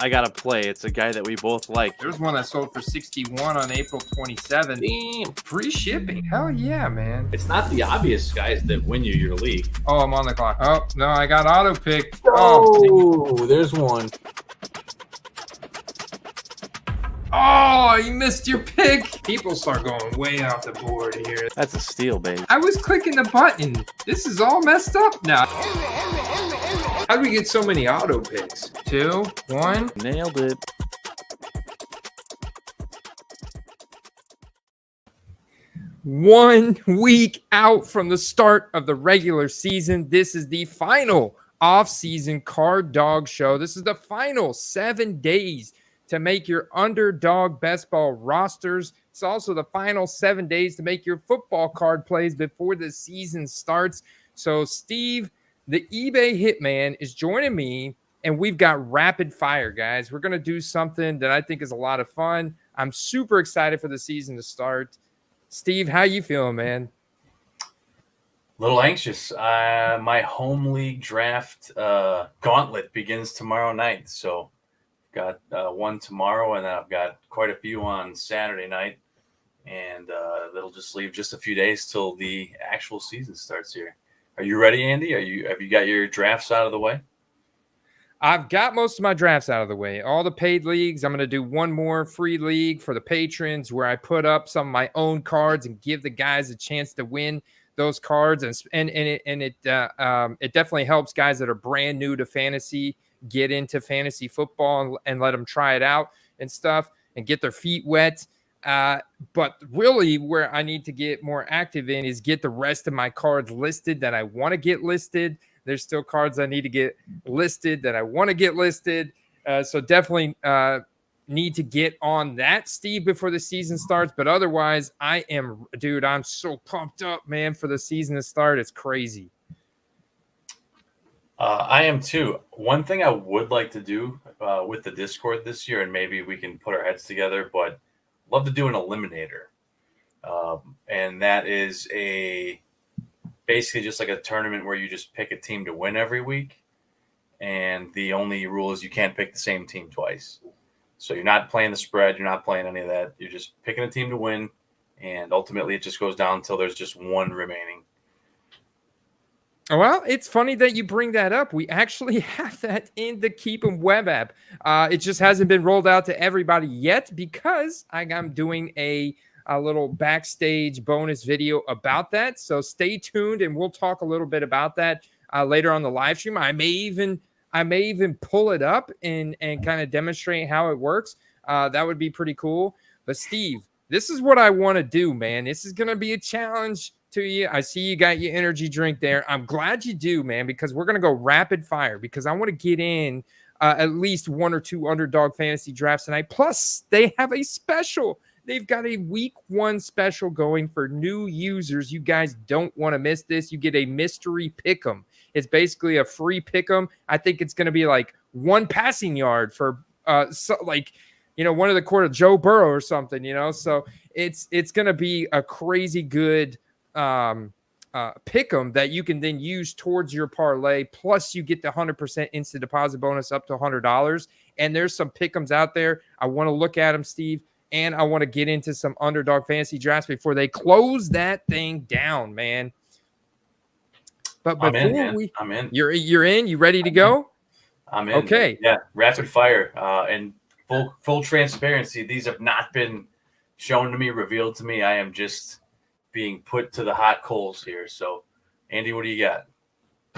I gotta play. It's a guy that we both like. There's one that sold for 61 on April 27th. Damn. Free shipping. Hell yeah, man. It's not the obvious guys that win you your league. Oh, I'm on the clock. Oh, no, I got auto picked. Oh, there's one. Oh, you missed your pick. People start going way off the board here. That's a steal, baby. I was clicking the button. This is all messed up now. How do we get so many auto picks? 2, 1. Nailed it. One week out from the start of the regular season. This is the final off-season card dog show. This is the final 7 days to make your underdog best ball rosters. It's also the final 7 days to make your football card plays before the season starts. So Steve, the eBay Hitman, is joining me, and we've got rapid fire, guys. We're going to do something that I think is a lot of fun. I'm super excited for the season to start. Steve, how you feeling, man? A little anxious. My home league draft gauntlet begins tomorrow night. So got one tomorrow, and then I've got quite a few on Saturday night. And that'll just leave just a few days till the actual season starts here. Are you ready, Andy? Have you got your drafts out of the way? I've got most of my drafts out of the way. All the paid leagues. I'm going to do one more free league for the patrons where I put up some of my own cards and give the guys a chance to win those cards. And it definitely helps guys that are brand new to fantasy get into fantasy football and let them try it out and stuff and get their feet wet. But really where I need to get more active in is get the rest of my cards listed that I want to get listed. There's still cards I need to get listed that I want to get listed. So definitely need to get on that, Steve, before the season starts. But otherwise, I'm so pumped up, man, for the season to start. It's crazy. I am too. One thing I would like to do with the Discord this year, and maybe we can put our heads together, but love to do an eliminator. And that is basically just like a tournament where you just pick a team to win every week. And the only rule is you can't pick the same team twice. So you're not playing the spread. You're not playing any of that. You're just picking a team to win. And ultimately it just goes down until there's just one remaining. Well, it's funny that you bring that up. We actually have that in the Keep 'em web app. It just hasn't been rolled out to everybody yet because I'm doing a little backstage bonus video about that. So stay tuned, and we'll talk a little bit about that later on the live stream. I may even pull it up and kind of demonstrate how it works. That would be pretty cool. But Steve, this is what I want to do, man. This is going to be a challenge to you. I see you got your energy drink there. I'm glad you do, man, because we're going to go rapid fire because I want to get in at least 1 or 2 underdog fantasy drafts tonight. Plus, they have a special. They've got a week 1 special going for new users. You guys don't want to miss this. You get a mystery pick'em. It's basically a free pick'em. I think it's going to be like 1 passing yard for one of the quarter Joe Burrow or something, So it's going to be a crazy good pick'em that you can then use towards your parlay. Plus, you get the 100% instant deposit bonus up to $100. And there's some pick'ems out there. I want to look at them, Steve. And I want to get into some underdog fantasy drafts before they close that thing down, man. But before I'm in. You're in. You ready to go? I'm in. Okay. Yeah. Rapid fire. And full transparency. These have not been shown to me, revealed to me. I am just being put to the hot coals here. So, Andy, what do you got?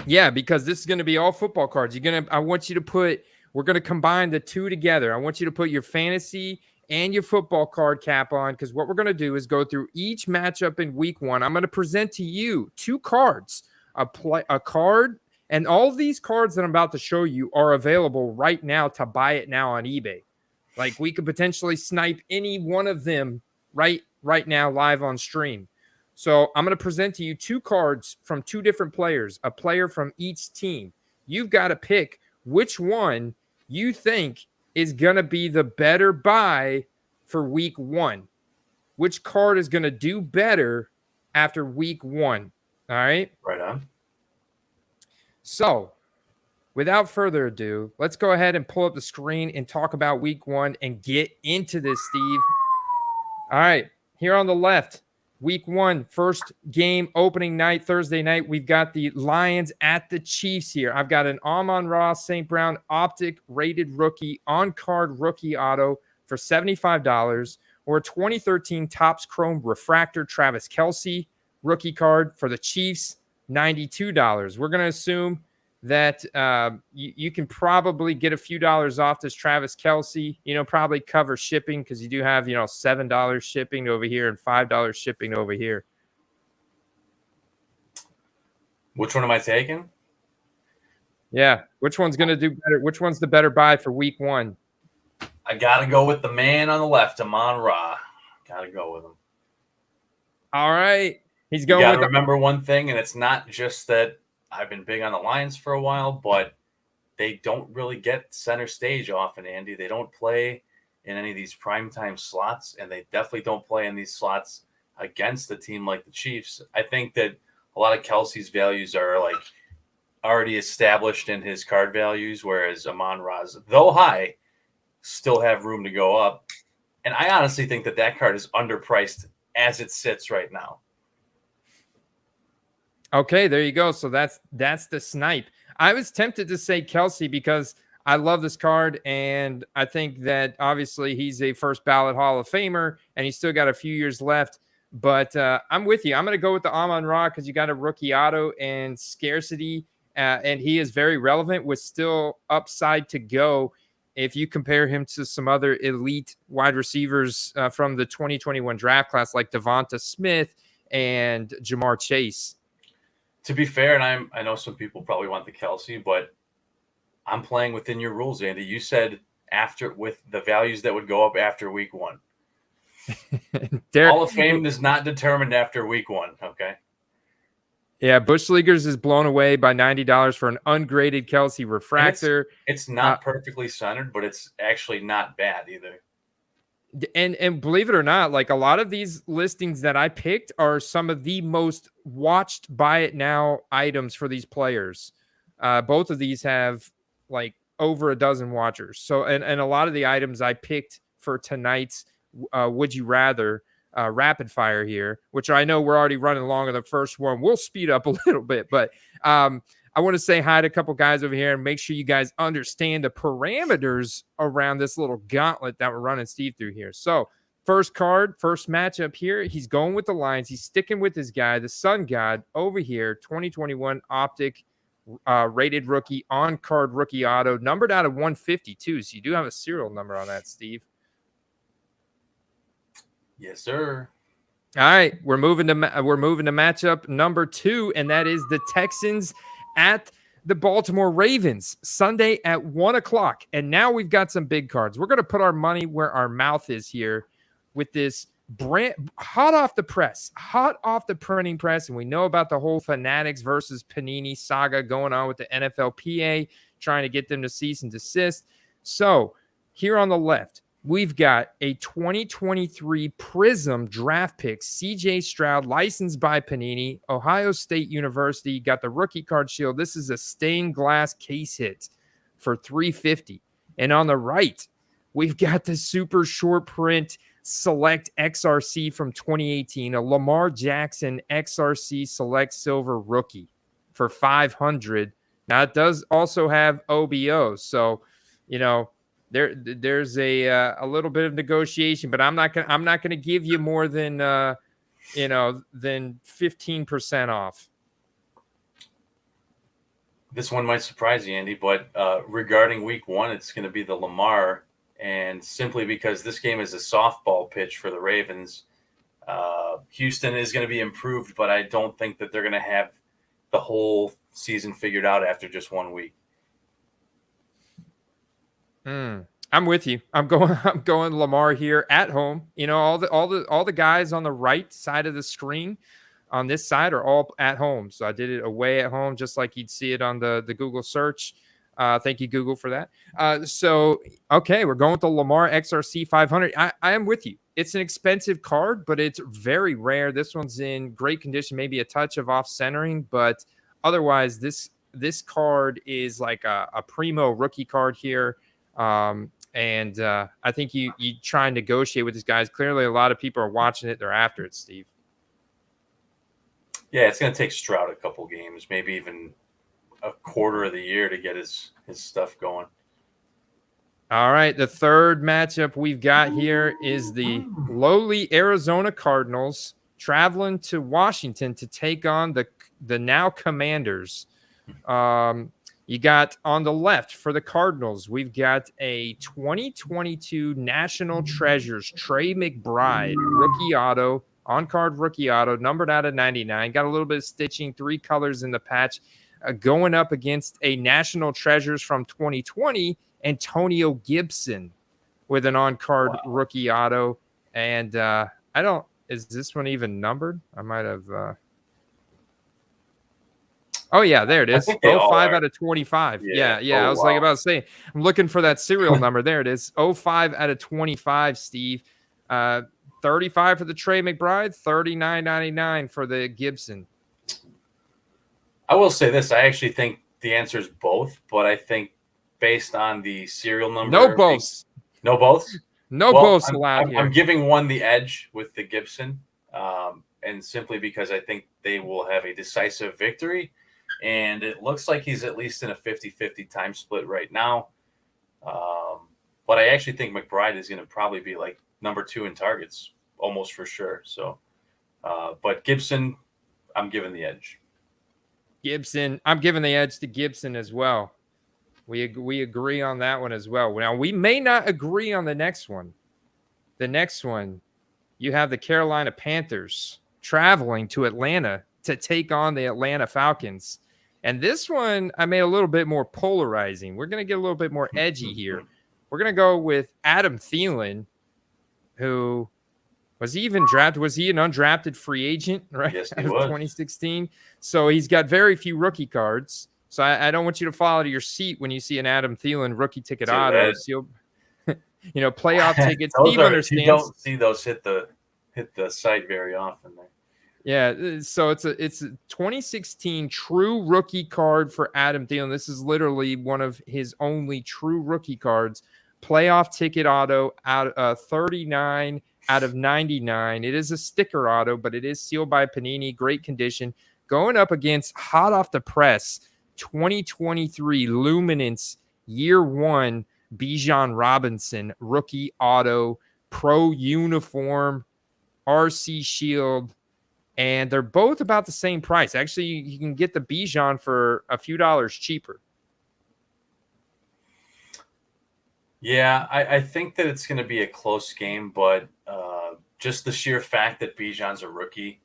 Yeah, because this is going to be all football cards. I want you to we're going to combine the two together. I want you to put your fantasy and your football card cap on, because what we're going to do is go through each matchup in week 1. I'm going to present to you 2 cards, a card, and all of these cards that I'm about to show you are available right now to buy it now on eBay. Like we could potentially snipe any one of them right now live on stream. So I'm going to present to you 2 cards from 2 different players, a player from each team. You've got to pick which one you think is going to be the better buy for week 1. Which card is going to do better after week 1? All right? Right on. So without further ado, let's go ahead and pull up the screen and talk about week 1 and get into this, Steve. All right, here on the left, week 1, first game, opening night, Thursday night. We've got the Lions at the Chiefs here. I've got an Amon-Ra St. Brown Optic rated rookie on-card rookie auto for $75, or a 2013 Topps Chrome Refractor Travis Kelce rookie card for the Chiefs, $92. We're going to assume that you can probably get a few dollars off this Travis Kelce, probably cover shipping, because you do have, $7 shipping over here and $5 shipping over here. Which one am I taking? Yeah. Which one's going to do better? Which one's the better buy for week 1? I got to go with the man on the left, Amon-Ra. Got to go with him. All right. He's going You got to remember one thing, and it's not just that I've been big on the Lions for a while, but they don't really get center stage often, Andy. They don't play in any of these primetime slots, and they definitely don't play in these slots against a team like the Chiefs. I think that a lot of Kelce's values are like already established in his card values, whereas Amon-Ra's, though high, still have room to go up. And I honestly think that card is underpriced as it sits right now. Okay, there you go. So that's the snipe. I was tempted to say Kelce because I love this card, and I think that obviously he's a first ballot Hall of Famer, and he's still got a few years left. But I'm with you. I'm going to go with the Amon-Ra because you got a rookie auto and scarcity, and he is very relevant with still upside to go. If you compare him to some other elite wide receivers from the 2021 draft class, like Devonta Smith and Jamar Chase. To be fair, and I know some people probably want the Kelce, but I'm playing within your rules, Andy. You said after with the values that would go up after week 1. Hall of Fame is not determined after week 1, okay? Yeah, Bush Leaguers is blown away by $90 for an ungraded Kelce refractor. It's not perfectly centered, but it's actually not bad either. And believe it or not, like a lot of these listings that I picked are some of the most watched buy it now items for these players. Both of these have like over a dozen watchers. So, and a lot of the items I picked for tonight's Would You Rather rapid fire here, which I know we're already running along on the first one. We'll speed up a little bit, but I want to say hi to a couple guys over here and make sure you guys understand the parameters around this little gauntlet that we're running Steve through here. So first card, first matchup here, he's going with the Lions. He's sticking with his guy, the Sun God over here, 2021 Optic rated rookie, on-card rookie auto, numbered out of 152. So you do have a serial number on that, Steve. Yes, sir. All right, we're moving to matchup number 2, and that is the Texans at the Baltimore Ravens, Sunday at 1:00. And now we've got some big cards. We're going to put our money where our mouth is here with this hot off the printing press. And we know about the whole Fanatics versus Panini saga going on with the NFLPA, trying to get them to cease and desist. So here on the left, we've got a 2023 Prism draft pick, CJ Stroud, licensed by Panini, Ohio State University, got the rookie card shield. This is a stained glass case hit for $350. And on the right, we've got the super short print select XRC from 2018, a Lamar Jackson XRC select silver rookie for $500. Now it does also have OBO. So, there's a little bit of negotiation, but I'm not gonna give you more than 15% off. This one might surprise you, Andy, but regarding week 1, it's going to be the Lamar, and simply because this game is a softball pitch for the Ravens. Houston is going to be improved, but I don't think that they're going to have the whole season figured out after just 1 week. I'm with you. I'm going Lamar here at home. All the guys on the right side of the screen on this side are all at home. So I did it away at home, just like you'd see it on the Google search. Thank you, Google, for that. Okay, we're going with the Lamar XRC 500. I am with you. It's an expensive card, but it's very rare. This one's in great condition, maybe a touch of off centering, but otherwise this this card is like a primo rookie card here. And I think you try and negotiate with these guys. Clearly, a lot of people are watching it. They're after it, Steve. Yeah, it's going to take Stroud a couple games, maybe even a quarter of the year to get his stuff going. All right, the third matchup we've got here is the lowly Arizona Cardinals traveling to Washington to take on the now Commanders. You got on the left for the Cardinals, we've got a 2022 National Treasures Trey McBride rookie auto, on-card rookie auto, numbered out of 99. Got a little bit of stitching, 3 colors in the patch, going up against a National Treasures from 2020, Antonio Gibson, with an on-card rookie auto. And is this one even numbered? I might have... Oh, yeah, there it is. 05 out of 25. Yeah. I was like about to say, I'm looking for that serial number. There it is. 05 out of 25, Steve. 35 for the Trey McBride, $39.99 for the Gibson. I will say this. I actually think the answer is both, but I think based on the serial number. No boths. No boths? No boths allowed here. I'm giving one the edge with the Gibson, and simply because I think they will have a decisive victory. And it looks like he's at least in a 50-50 time split right now. But I actually think McBride is going to probably be like number 2 in targets, almost for sure. So, but Gibson, I'm giving the edge. Gibson, I'm giving the edge to Gibson as well. We agree on that one as well. Now, we may not agree on the next one. The next one, you have the Carolina Panthers traveling to Atlanta to take on the Atlanta Falcons. And this one, I made a little bit more polarizing. We're going to get a little bit more edgy here. We're going to go with Adam Thielen, who was he even drafted? Was he an undrafted free agent, right? Yes, he was. was. 2016. So he's got very few rookie cards. So I don't want you to fall out of your seat when you see an Adam Thielen rookie ticket auto. So playoff tickets. Steve understands. You don't see those hit the site very often there. Yeah, so it's a 2016 true rookie card for Adam Thielen. This is literally one of his only true rookie cards. Playoff ticket auto out 39 out of 99. It is a sticker auto, but it is sealed by Panini. Great condition. Going up against hot off the press 2023 Luminance Year 1 Bijan Robinson rookie auto, pro uniform, RC Shield. And they're both about the same price. Actually, you can get the Bijan for a few dollars cheaper. Yeah, I think that it's going to be a close game, but just the sheer fact that Bijan's a rookie,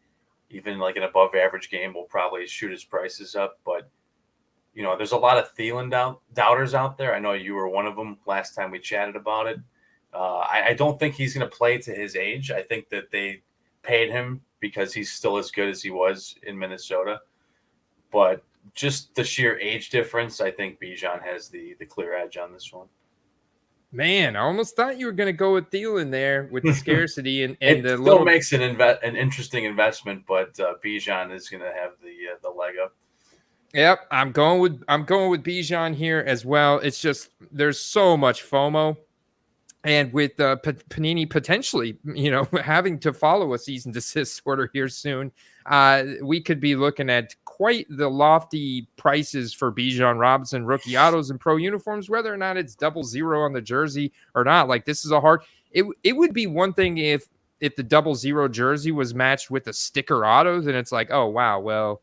even like an above-average game, will probably shoot his prices up. But, there's a lot of Thielen doubters out there. I know you were one of them last time we chatted about it. I don't think he's going to play to his age. I think that they paid him because he's still as good as he was in Minnesota. But just the sheer age difference, I think Bijan has the clear edge on this one. Man, I almost thought you were going to go with Thielen there with the scarcity and it the still makes an interesting investment, but Bijan is going to have the leg up. Yep, I'm going with Bijan here as well. It's just there's so much FOMO. And with Panini potentially, having to follow a cease and desist order here soon, we could be looking at quite the lofty prices for Bijan Robinson rookie autos and pro uniforms, whether or not it's 00 on the jersey or not. Like, this is a hard. It would be one thing if the 00 jersey was matched with a sticker auto, then it's like, oh wow, well,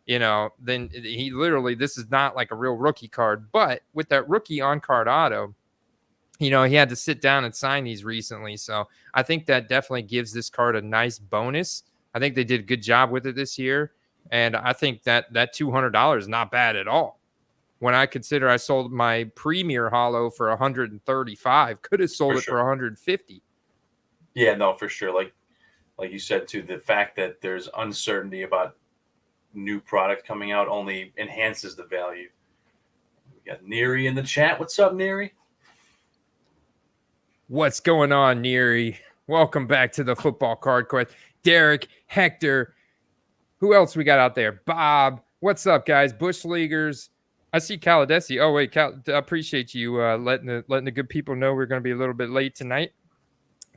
then he literally, this is not like a real rookie card. But with that rookie on card auto, he had to sit down and sign these recently. So I think that definitely gives this card a nice bonus. I think they did a good job with it this year. And I think that $200 is not bad at all. When I consider I sold my Premier Hollow for $135, could have sold it for $150. Yeah, no, for sure. Like you said, too, the fact that there's uncertainty about new product coming out only enhances the value. We got Neary in the chat. What's up, Neary? What's going on, Neary? Welcome back to the Football Card Quest. Derek, Hector, who else we got out there? Bob, what's up, guys? Bush Leaguers, I see Caladesi. Oh wait, I appreciate you letting the good people know we're going to be a little bit late tonight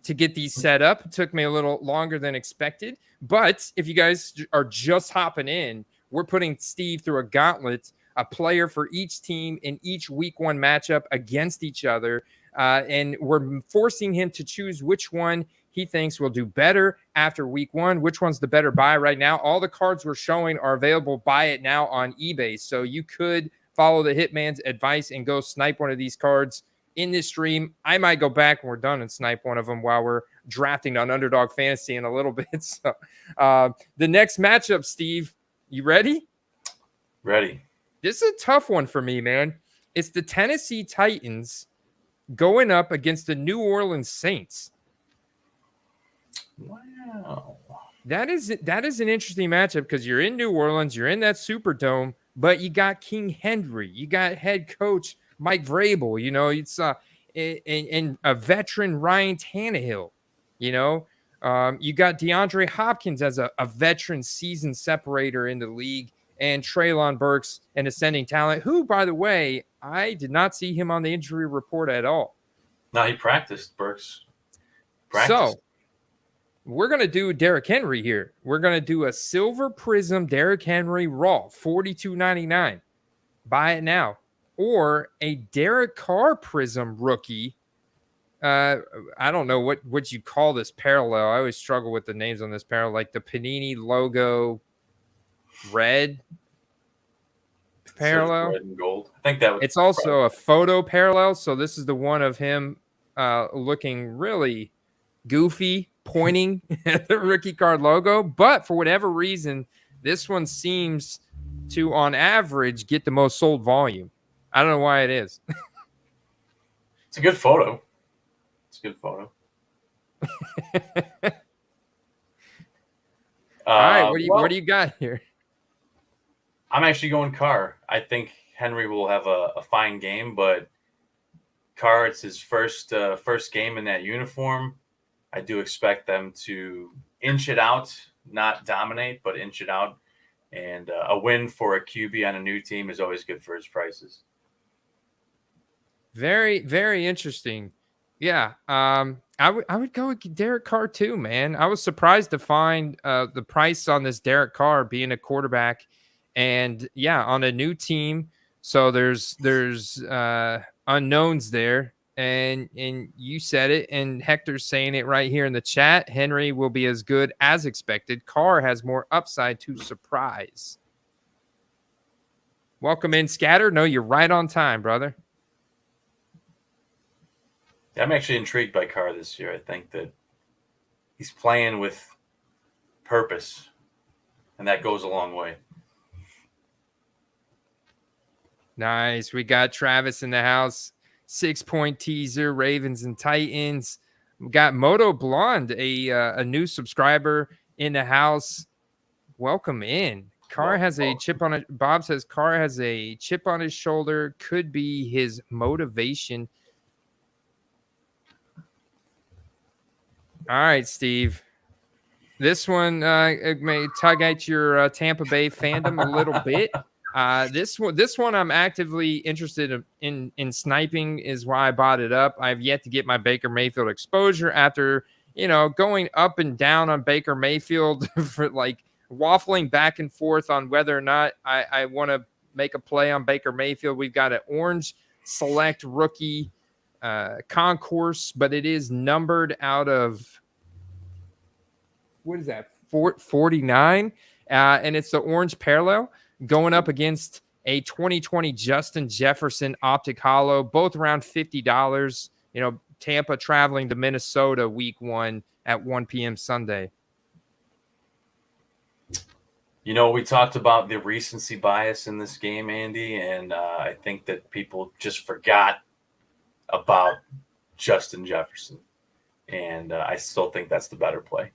to get these set up. It took me a little longer than expected, but if you guys are just hopping in, we're putting Steve through a gauntlet, a player for each team in each week 1 matchup against each other, and we're forcing him to choose which one he thinks will do better after week 1, which one's the better buy right now. All the cards we're showing are available, buy it now on eBay, so you could follow the Hitman's advice and go snipe one of these cards in this stream. I might go back when we're done and snipe one of them while we're drafting on Underdog Fantasy in a little bit. So the next matchup, Steve, you ready? Ready. This is a tough one for me, man. It's the Tennessee Titans going up against the New Orleans Saints. Wow. That is an interesting matchup because you're in New Orleans, you're in that Superdome, but you got King Henry, you got head coach Mike Vrabel, you know, it's and a veteran Ryan Tannehill, you know, you got DeAndre Hopkins as a veteran seasoned separator in the league, and Treylon Burks, an ascending talent, who, by the way, I did not see him on the injury report at all. No, he practiced, Burks. Practiced. So we're going to do Derrick Henry here. We're going to do a Silver Prism Derrick Henry Raw, $42.99. Buy it now. Or a Derek Carr Prism rookie. I don't know what you call this parallel. I always struggle with the names on this parallel, like the Panini logo red parallel. Red and gold. I think that was. It's also a photo parallel. So this is the one of him looking really goofy, pointing at the rookie card logo. But for whatever reason, this one seems to, on average, get the most sold volume. I don't know why it is. It's a good photo. It's a good photo. All right, what do you got here? I'm actually going Carr. I think Henry will have a fine game, but Carr, it's his first game in that uniform. I do expect them to inch it out, not dominate, but inch it out. And a win for a QB on a new team is always good for his prices. Very, very interesting. Yeah, I would go with Derek Carr too, man. I was surprised to find the price on this Derek Carr being a quarterback, and yeah, on a new team. So there's unknowns there, and you said it, and Hector's saying it right here in the chat. Henry will be as good as expected. Carr has more upside to surprise. Welcome in, Scatter. No, you're right on time, brother. I'm actually intrigued by Carr this year. I think that he's playing with purpose, and that goes a long way. Nice. We got Travis in the house. 6-point teaser, Ravens and Titans. We got Moto Blonde, a new subscriber in the house. Welcome in. Carr has a chip on it. Bob says Carr has a chip on his shoulder. Could be his motivation. All right, Steve. This one may tug at your Tampa Bay fandom a little bit. This one I'm actively interested in sniping is why I bought it up. I've yet to get my Baker Mayfield exposure after, going up and down on Baker Mayfield for like waffling back and forth on whether or not I want to make a play on Baker Mayfield. We've got an orange select rookie concourse, but it is numbered out of, what is that, 49? And it's the orange parallel going up against a 2020 Justin Jefferson optic hollow, both around $50. Tampa traveling to Minnesota week 1 at 1 p.m. Sunday. We talked about the recency bias in this game, Andy, and I think that people just forgot about Justin Jefferson, and I still think that's the better play.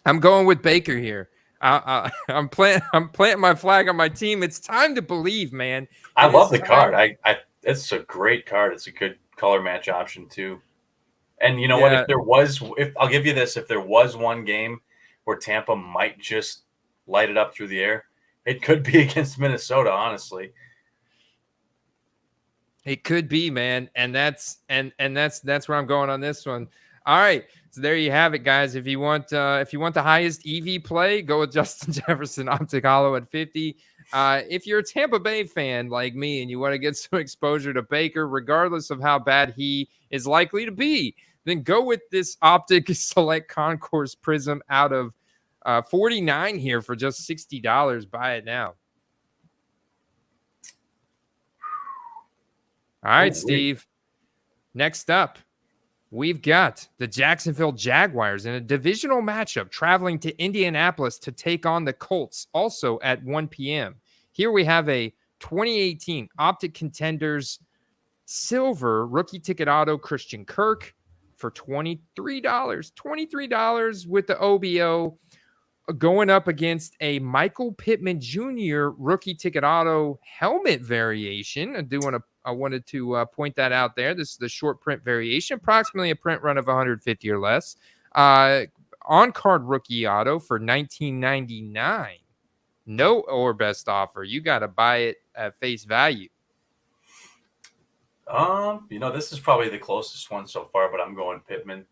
I'm going with Baker here. I'm planting my flag on my team. It's time to believe, man. I love the card. It's a great card. It's a good color match option too. And you know what? If I'll give you this, if there was one game where Tampa might just light it up through the air, It could be against Minnesota, honestly. It could be, man, and that's where I'm going on this one. All right, so there you have it, guys. If you want the highest EV play, go with Justin Jefferson Optic Hollow at 50. If you're a Tampa Bay fan like me and you want to get some exposure to Baker, regardless of how bad he is likely to be, then go with this Optic Select Concourse Prism out of 49 here for just $60. Buy it now. All right, Steve. Next up, we've got the Jacksonville Jaguars in a divisional matchup traveling to Indianapolis to take on the Colts, also at 1 p.m. Here we have a 2018 Optic Contenders Silver Rookie Ticket Auto Christian Kirk for $23. $23 with the OBO, going up against a Michael Pittman Jr. Rookie Ticket Auto helmet variation. I wanted to point that out there. This is the short print variation, approximately a print run of 150 or less. On-card rookie auto for $19.99. No or best offer. You got to buy it at face value. This is probably the closest one so far, but I'm going Pittman.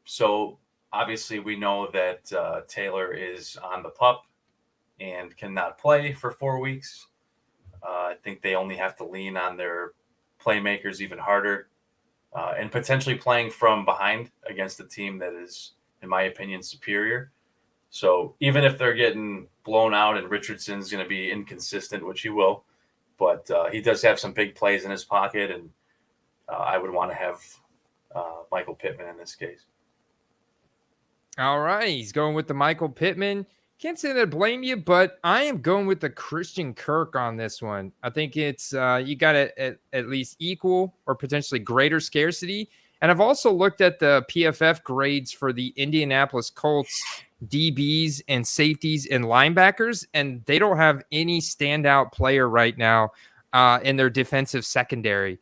So obviously we know that Taylor is on the PUP and cannot play for 4 weeks. I think they only have to lean on their playmakers even harder, and potentially playing from behind against a team that is, in my opinion, superior. So even if they're getting blown out and Richardson's going to be inconsistent, which he will, but he does have some big plays in his pocket, and I would want to have Michael Pittman in this case. All right, he's going with the Michael Pittman. Can't say that I blame you, but I am going with the Christian Kirk on this one. I think it's you got it at least equal or potentially greater scarcity. And I've also looked at the PFF grades for the Indianapolis Colts DBs and safeties and linebackers, and they don't have any standout player right now in their defensive secondary.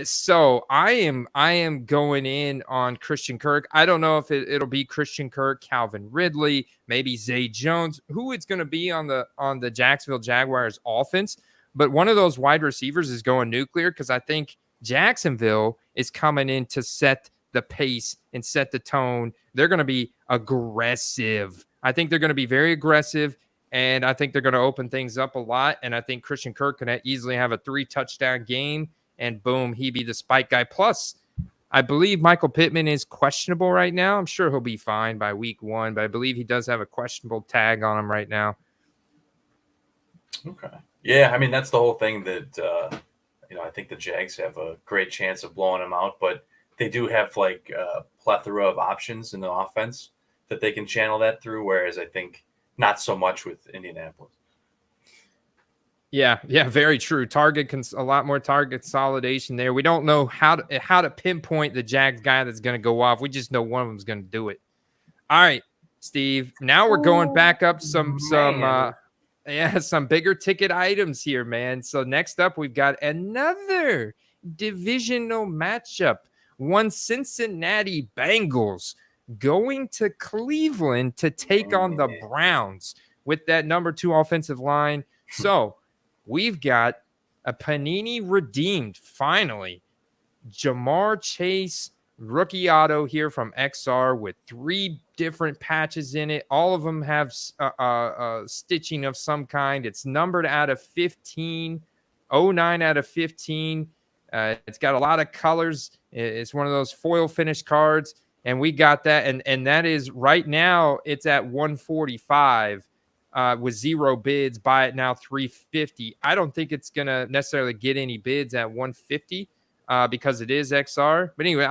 So I am going in on Christian Kirk. I don't know if it'll be Christian Kirk, Calvin Ridley, maybe Zay Jones, who it's going to be on the Jacksonville Jaguars offense. But one of those wide receivers is going nuclear because I think Jacksonville is coming in to set the pace and set the tone. They're going to be aggressive. I think they're going to be very aggressive, and I think they're going to open things up a lot. And I think Christian Kirk can easily have a 3-touchdown game. And boom, he be the spike guy. Plus, I believe Michael Pittman is questionable right now. I'm sure he'll be fine by week 1, but I believe he does have a questionable tag on him right now. Okay. Yeah, I mean, that's the whole thing that, I think the Jags have a great chance of blowing him out, but they do have like a plethora of options in the offense that they can channel that through, whereas I think not so much with Indianapolis. Yeah, very true. A lot more target consolidation there. We don't know how to pinpoint the Jags guy that's going to go off. We just know one of them is going to do it. All right, Steve. Now we're going back up some bigger ticket items here, man. So next up, we've got another divisional matchup. One Cincinnati Bengals going to Cleveland to take on the Browns with that number 2 offensive line. So we've got a Panini redeemed, finally, Jamar Chase rookie auto here from XR with 3 different patches in it. All of them have stitching of some kind. It's numbered out of 15, 09 out of 15. It's got a lot of colors. It's one of those foil finish cards, and we got that. And that is right now, it's at 145. With 0 bids. Buy it now $350. I don't think it's gonna necessarily get any bids at 150 because it is XR. But anyway,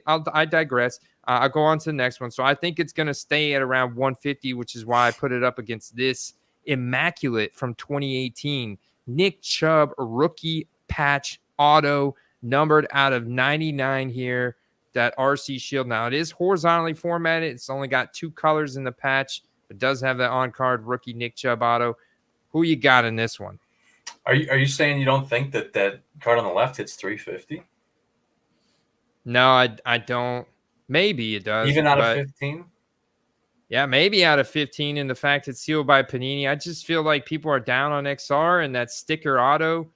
I digress. I'll go on to the next one. So I think it's gonna stay at around 150, which is why I put it up against this immaculate from 2018 Nick Chubb rookie patch auto, numbered out of 99 here. That RC Shield. Now it is horizontally formatted. It's only got 2 colors in the patch. It does have that on-card rookie Nick Chubb auto. Who you got in this one? Are you saying you don't think that card on the left hits 350? No, I don't. Maybe it does. Even out of 15? Yeah, maybe out of 15 in the fact it's sealed by Panini. I just feel like people are down on XR and that sticker auto.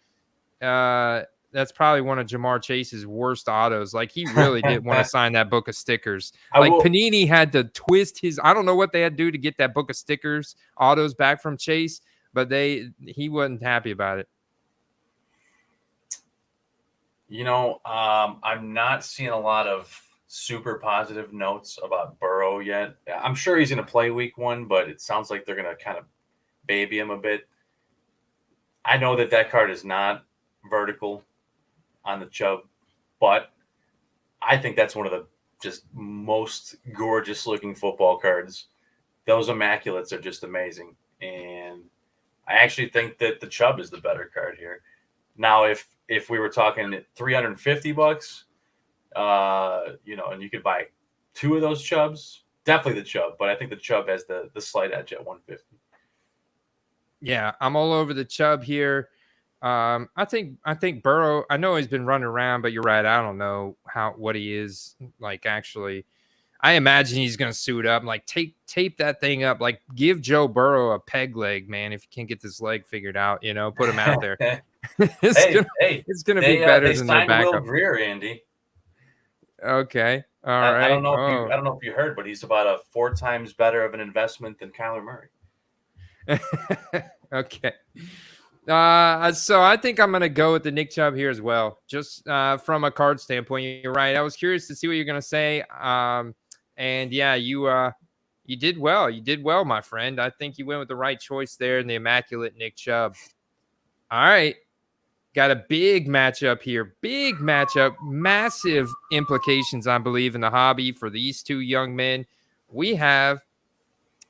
That's probably one of Jamar Chase's worst autos. Like he really did want to sign that book of stickers. Like Panini had to twist his. I don't know what they had to do to get that book of stickers autos back from Chase, but he wasn't happy about it. You know, I'm not seeing a lot of super positive notes about Burrow yet. I'm sure he's going to play week 1, but it sounds like they're going to kind of baby him a bit. I know that card is not vertical on the Chubb, but I think that's one of the just most gorgeous looking football cards. Those Immaculates are just amazing. And I actually think that the Chubb is the better card here. Now, if we were talking $350, and you could buy 2 of those Chubbs, definitely the Chubb, but I think the Chubb has the slight edge at 150. Yeah, I'm all over the Chubb here. I think Burrow, I know he's been running around, but you're right. I don't know what he is like actually. I imagine he's going to suit up, like tape that thing up, like give Joe Burrow a peg leg, man. If you can't get this leg figured out, put him out there. It's gonna be better than their backup. Will Greer, Andy. Okay, all right. I don't know if you heard, but he's about a 4 times better of an investment than Kyler Murray. Okay. So I think I'm gonna go with the Nick Chubb here as well, just from a card standpoint. You're right. I was curious to see what you're gonna say. And yeah, you did well. You did well, my friend. I think you went with the right choice there in the immaculate Nick Chubb. All right. Got a big matchup here. Big matchup. Massive implications, I believe, in the hobby for these 2 young men. We have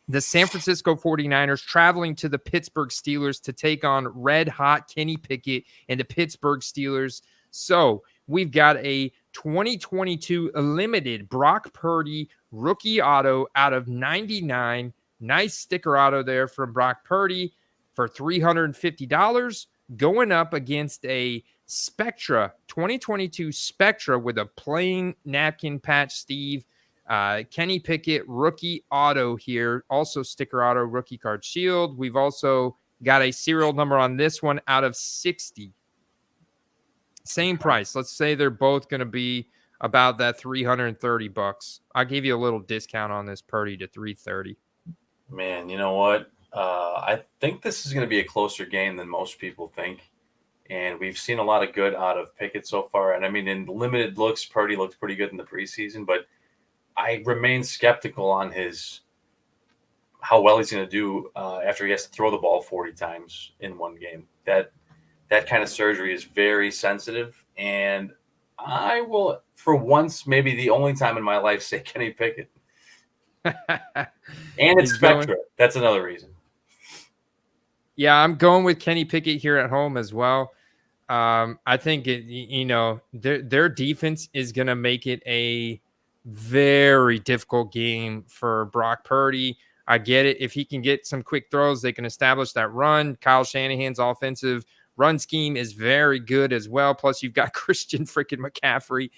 the San Francisco 49ers traveling to the Pittsburgh Steelers to take on red-hot Kenny Pickett and the Pittsburgh Steelers. So we've got a 2022 limited Brock Purdy rookie auto out of 99. Nice sticker auto there from Brock Purdy for $350. Going up against a Spectra, 2022 Spectra with a plain napkin patch, Steve. Kenny Pickett, rookie auto here. Also sticker auto, rookie card shield. We've also got a serial number on this one out of 60. Same price. Let's say they're both going to be about that $330. I'll give you a little discount on this Purdy to $330. Man, you know what? I think this is going to be a closer game than most people think. And we've seen a lot of good out of Pickett so far. And I mean, in limited looks, Purdy looked pretty good in the preseason, but I remain skeptical on how well he's going to do after he has to throw the ball 40 times in one game. That kind of surgery is very sensitive. And I will, for once, maybe the only time in my life, say Kenny Pickett. And it's Spectra. That's another reason. Yeah, I'm going with Kenny Pickett here at home as well. I think their defense is going to make it a very difficult game for Brock Purdy. I get it. If he can get some quick throws, they can establish that run. Kyle Shanahan's offensive run scheme is very good as well. Plus, you've got Christian freaking McCaffrey,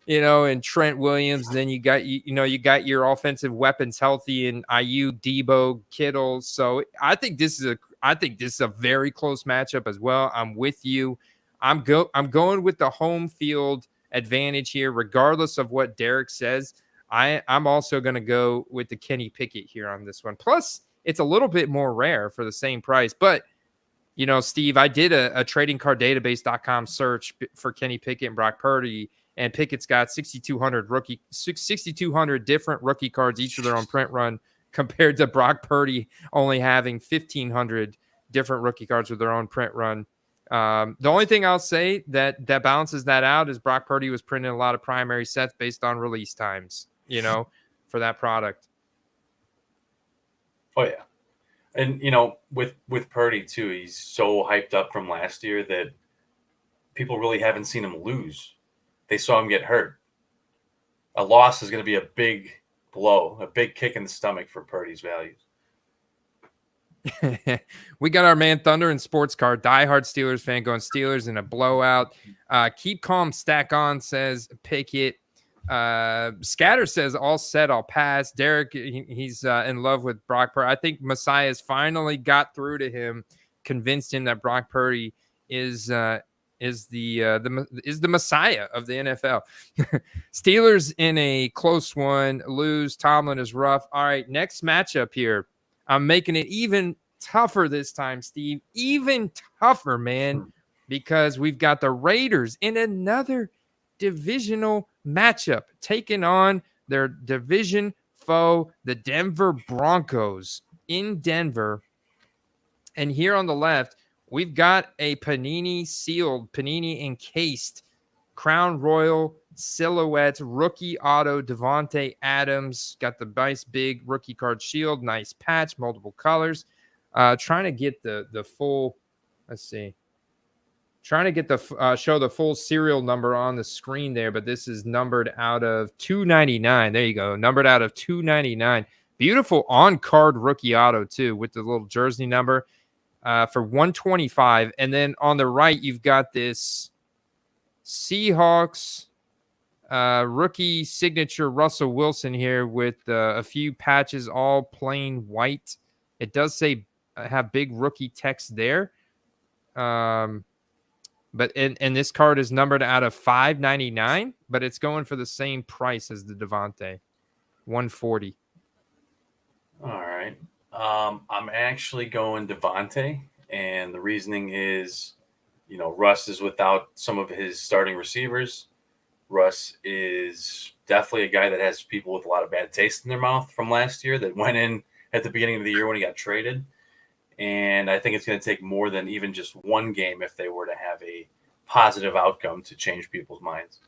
and Trent Williams. Then you got your offensive weapons healthy in Ayuk, Debo, Kittle. So I think this is a very close matchup as well. I'm with you. I'm going with the home field advantage here, regardless of what Derek says. I'm also going to go with the Kenny Pickett here on this one. Plus, it's a little bit more rare for the same price. But, Steve, I did a tradingcarddatabase.com search for Kenny Pickett and Brock Purdy, and Pickett's got 6,200 different rookie cards, each with their own print run, compared to Brock Purdy only having 1,500 different rookie cards with their own print run. The only thing I'll say that balances that out is Brock Purdy was printing a lot of primary sets based on release times, for that product. Oh yeah. And, with Purdy too, he's so hyped up from last year that people really haven't seen him lose. They saw him get hurt. A loss is going to be a big blow, a big kick in the stomach for Purdy's values. We got our man Thunder and Sports Card, diehard Steelers fan, going Steelers in a blowout. Keep calm, stack on, says Pickett. Scatter says all set, I'll pass. Derek, he's in love with Brock Purdy. I think Messiah's finally got through to him, convinced him that Brock Purdy is the Messiah of the NFL. Steelers in a close one, lose. Tomlin is rough. All right, next matchup here. I'm making it even tougher this time, Steve. Even tougher, man, because we've got the Raiders in another divisional matchup taking on their division foe, the Denver Broncos in Denver. And here on the left, we've got a Panini sealed, Panini encased Crown Royal silhouette rookie auto Devontae Adams. Got the nice big rookie card shield, nice patch, multiple colors. Trying to get the full, let's see. Trying to get the show the full serial number on the screen there, but this is numbered out of 299. There you go, numbered out of 299. Beautiful on-card rookie auto too, with the little jersey number for 125. And then on the right, you've got this Seahawks rookie signature Russell Wilson here with a few patches, all plain white. It does say have big rookie text there. But and this card is numbered out of 599, but it's going for the same price as the Devontae, 140. All right. I'm actually going Devontae, and the reasoning is, Russ is without some of his starting receivers. Russ is definitely a guy that has people with a lot of bad taste in their mouth from last year that went in at the beginning of the year when he got traded. And I think it's going to take more than even just one game if they were to have a positive outcome to change people's minds.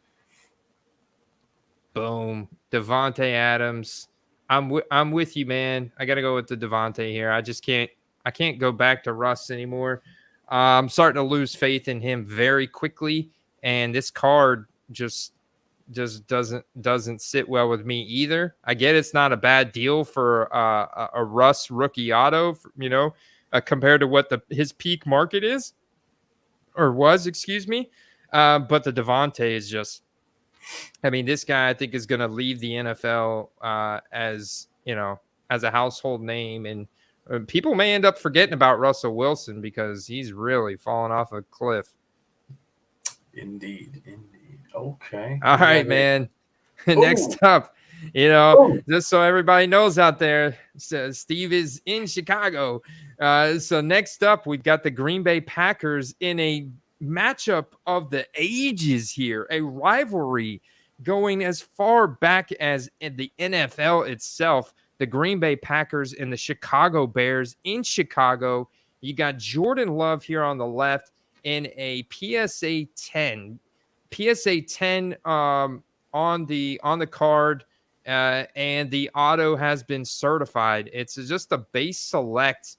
Boom. Devontae Adams. I'm with you, man. I got to go with the Devontae here. I can't go back to Russ anymore. I'm starting to lose faith in him very quickly. And this card just doesn't sit well with me either. I get it's not a bad deal for a Russ rookie auto, compared to what his peak market is or was, excuse me. But the Devontae is just, this guy I think is going to leave the NFL as a household name, and people may end up forgetting about Russell Wilson because he's really fallen off a cliff. Indeed. Okay. All right, man. Next up, just so everybody knows out there, Steve is in Chicago. So next up, we've got the Green Bay Packers in a matchup of the ages here, a rivalry going as far back as in the NFL itself. The Green Bay Packers and the Chicago Bears in Chicago. You got Jordan Love here on the left in a PSA 10. PSA 10 on the card, and the auto has been certified. It's just a base select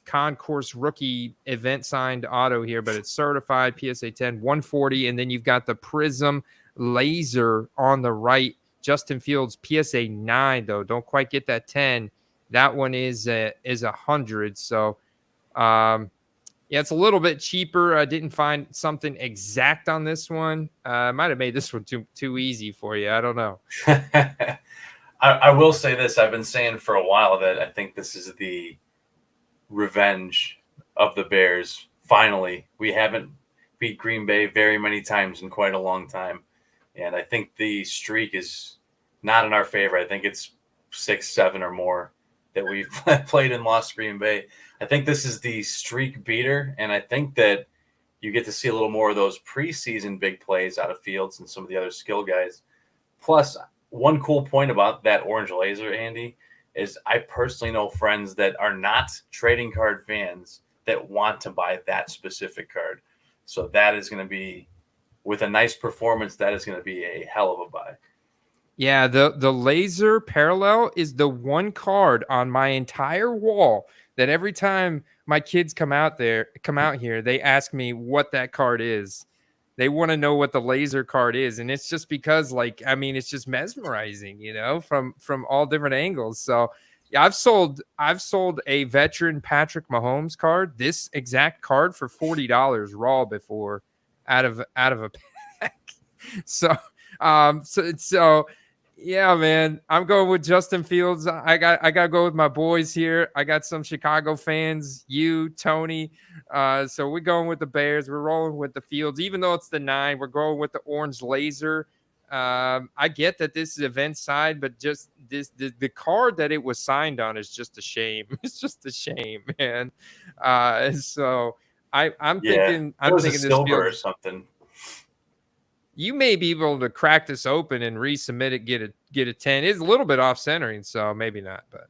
concourse rookie event signed auto here, but it's certified PSA 10, 140, and then you've got the Prism laser on the right. Justin Fields PSA 9 though, don't quite get that 10. That one is 100. So yeah, it's a little bit cheaper. I didn't find something exact on this one. I might have made this one too easy for you. I don't know. I will say this. I've been saying for a while that I think this is the revenge of the Bears. Finally, we haven't beat Green Bay very many times in quite a long time. And I think the streak is not in our favor. I think it's 6, 7 or more that we've played and lost Green Bay. I think this is the streak beater, and I think that you get to see a little more of those preseason big plays out of Fields and some of the other skill guys. Plus, one cool point about that orange laser, Andy, is I personally know friends that are not trading card fans that want to buy that specific card. So that is going to be, with a nice performance, that is going to be a hell of a buy. Yeah, the laser parallel is the one card on my entire wall that every time my kids come out here, they ask me what that card is. They want to know what the laser card is, and it's just because, it's just mesmerizing, from all different angles. So, yeah, I've sold a veteran Patrick Mahomes card, this exact card, for $40 raw before, out of a pack. So, so yeah, man, I'm going with Justin Fields. I got to go with my boys here. I got some Chicago fans, you, Tony. So we're going with the Bears. We're rolling with the Fields, even though it's the 9. We're going with the orange laser. I get that this is event side, but just the card that it was signed on is just a shame. It's just a shame, man. So I'm Yeah, thinking it was a this silver or Fields. something. You may be able to crack this open and resubmit it, get a 10. It's a little bit off centering, so maybe not, but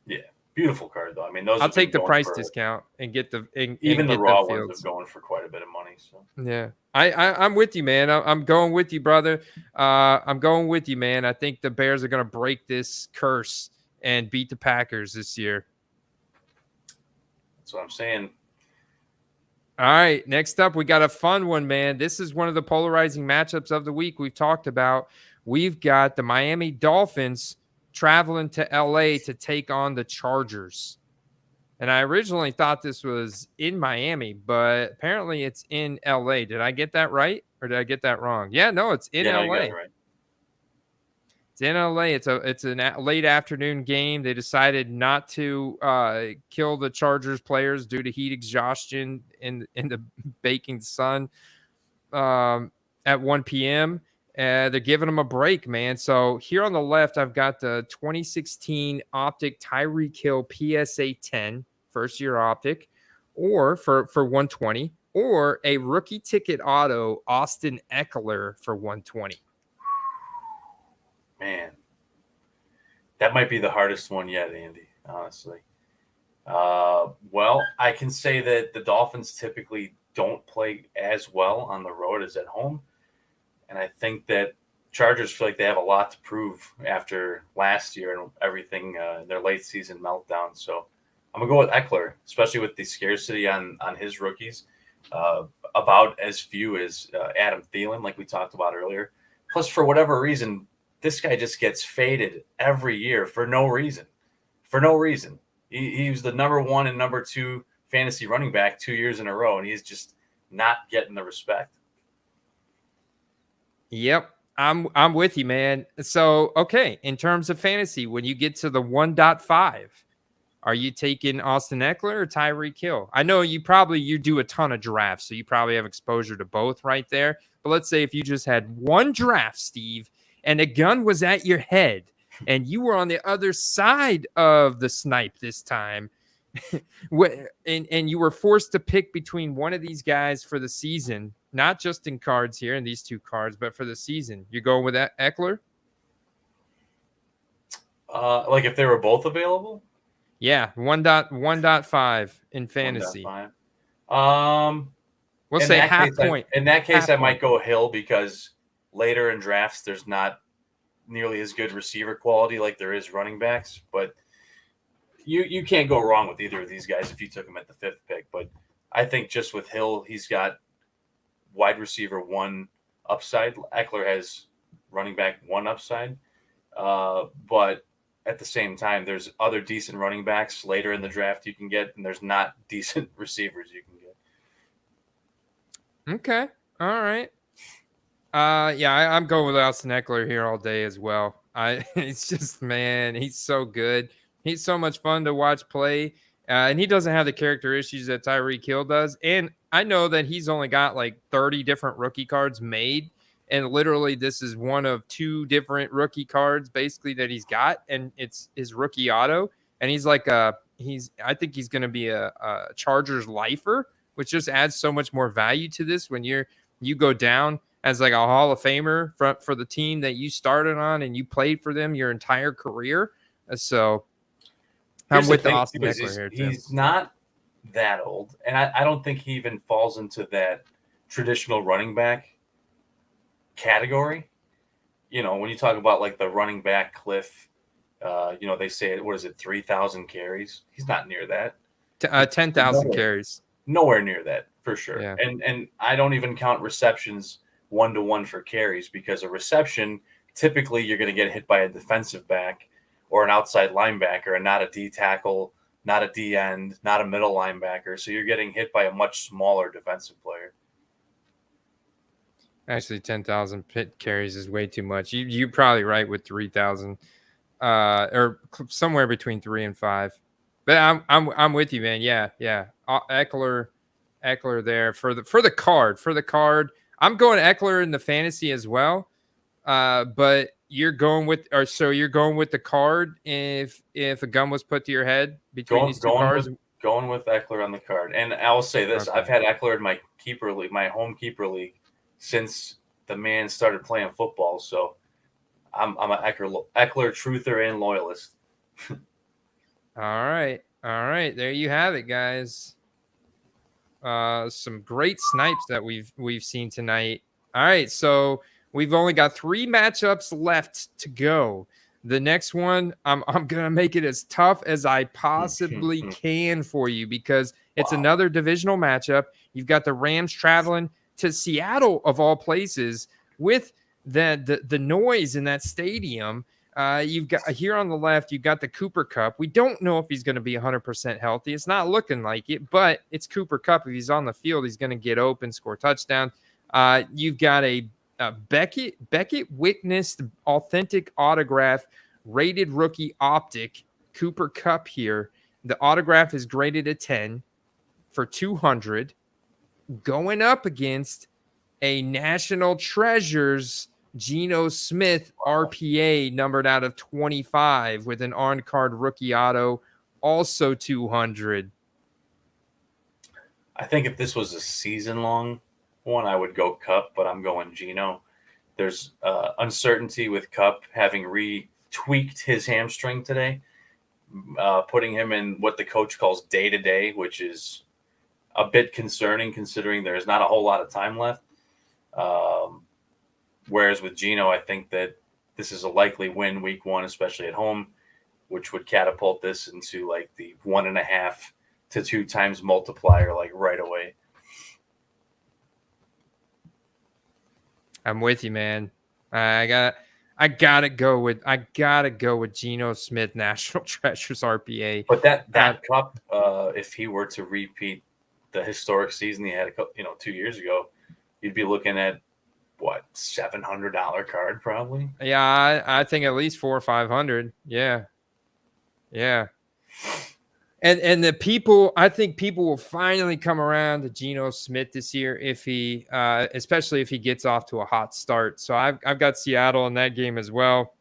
Yeah, beautiful card though. I mean, those I'll have been take the going price for discount and get the and even the get the raw ones have Fields. gone for quite a bit of money. So Yeah. I'm with you, man. I'm going with you, brother. I'm going with you, man. I think the Bears are going to break this curse and beat the Packers this year. that's what I'm saying. All right, next up, we got a fun one, man. This is one of the polarizing matchups of the week we've talked about. We've got the Miami Dolphins traveling to LA to take on the Chargers. And I originally thought this was in Miami, but apparently it's in LA. Did I get that right or did I get that wrong? Yeah, no, it's in Yeah, no, you got LA. it right. It's in LA. It's a late afternoon game. They decided not to kill the Chargers players due to heat exhaustion in the baking sun at 1 p.m. They're giving them a break, man. So here on the left, I've got the 2016 Optic Tyreek Hill PSA 10 first year Optic, or for 120, or a rookie ticket auto Austin Eckler for 120. Man, that might be the hardest one yet, Andy, honestly. Well, I can say that the Dolphins typically don't play as well on the road as at home. And I think that Chargers feel like they have a lot to prove after last year and everything, their late season meltdown. So I'm going to go with Eckler, especially with the scarcity on his rookies. About as few as Adam Thielen, like we talked about earlier. Plus, for whatever reason, this guy just gets faded every year for no reason. For no reason. He was the number 1 and number 2 fantasy running back 2 years in a row, and he's just not getting the respect. Yep. I'm with you, man. So, okay, in terms of fantasy, when you get to the 1.5, are you taking Austin Eckler or Tyreek Hill? I know you do a ton of drafts, so you probably have exposure to both right there. But let's say if you just had one draft, Steve, and a gun was at your head and you were on the other side of the snipe this time, and you were forced to pick between one of these guys for the season, not just in cards here in these 2 cards, but for the season, you're going with Eckler? Like if they were both available? Yeah, 1.5 in fantasy. 1.5. We'll say half point. In that case, half I point. might go Hill because later in drafts, there's not nearly as good receiver quality like there is running backs. But you can't go wrong with either of these guys if you took him at the 5th pick. But I think just with Hill, he's got wide receiver 1 upside. Eckler has running back 1 upside. But at the same time, there's other decent running backs later in the draft you can get, and there's not decent receivers you can get. Okay. All right. Yeah, I'm going with Austin Eckler here all day as well. It's just, man, he's so good. He's so much fun to watch play. And he doesn't have the character issues that Tyreek Hill does. And I know that he's only got like 30 different rookie cards made. And literally, this is one of 2 different rookie cards basically that he's got. And it's his rookie auto. And he's like, I think he's going to be a Chargers lifer, which just adds so much more value to this when you go down as like a Hall of Famer for the team that you started on and you played for them your entire career. So I'm with the Austin Eckler here too. He's not that old, and I don't think he even falls into that traditional running back category. You know, when you talk about like the running back cliff, they say, what is it, 3,000 carries? He's not near that. 10,000 carries. Nowhere near that, for sure. Yeah. And I don't even count receptions 1-to-1 for carries, because a reception, typically you're going to get hit by a defensive back or an outside linebacker and not a D tackle, not a D end, not a middle linebacker. So you're getting hit by a much smaller defensive player. Actually, 10,000 pit carries is way too much. You're probably right with 3,000, or somewhere between 3 and 5. But I'm with you, man. Yeah, yeah. Eckler there for the card. I'm going Eckler in the fantasy as well. But you're going with, you're going with the card if a gun was put to your head between these two cards. Going with Eckler on the card. And I will say this: Okay. I've had Eckler in my keeper league, my home keeper league, since the man started playing football. So I'm an Eckler truther and loyalist. All right. There you have it, guys. Some great snipes that we've seen tonight. All right, so we've only got 3 matchups left to go. The next one, I'm gonna make it as tough as I possibly can for you because it's another divisional matchup. You've got the Rams traveling to Seattle of all places with the noise in that stadium. You've got here on the left, you've got the Cooper Cup. We don't know if he's going to be 100% healthy. It's not looking like it, but it's Cooper Cup. If he's on the field, he's going to get open, score touchdown. You've got a Beckett witnessed authentic autograph rated rookie optic Cooper Cup here. The autograph is graded a 10 for 200, going up against a National Treasures Geno Smith RPA numbered out of 25 with an on card rookie auto, also 200. I think if this was a season long one, I would go Cup, but I'm going Geno. There's uncertainty with Cup having retweaked his hamstring today, putting him in what the coach calls day to day, which is a bit concerning considering there's not a whole lot of time left. Whereas with Geno, I think that this is a likely win week 1, especially at home, which would catapult this into like the 1.5 to 2 times multiplier, like right away. I'm with you, man. I gotta go with Geno Smith National Treasures RPA. But that Cup, if he were to repeat the historic season he had 2 years ago, you'd be looking at what, $700 card probably. Yeah, I think at least 400 or 500. Yeah. And the people, I think people will finally come around to Geno Smith this year if he, especially if he gets off to a hot start. So I've got Seattle in that game as well.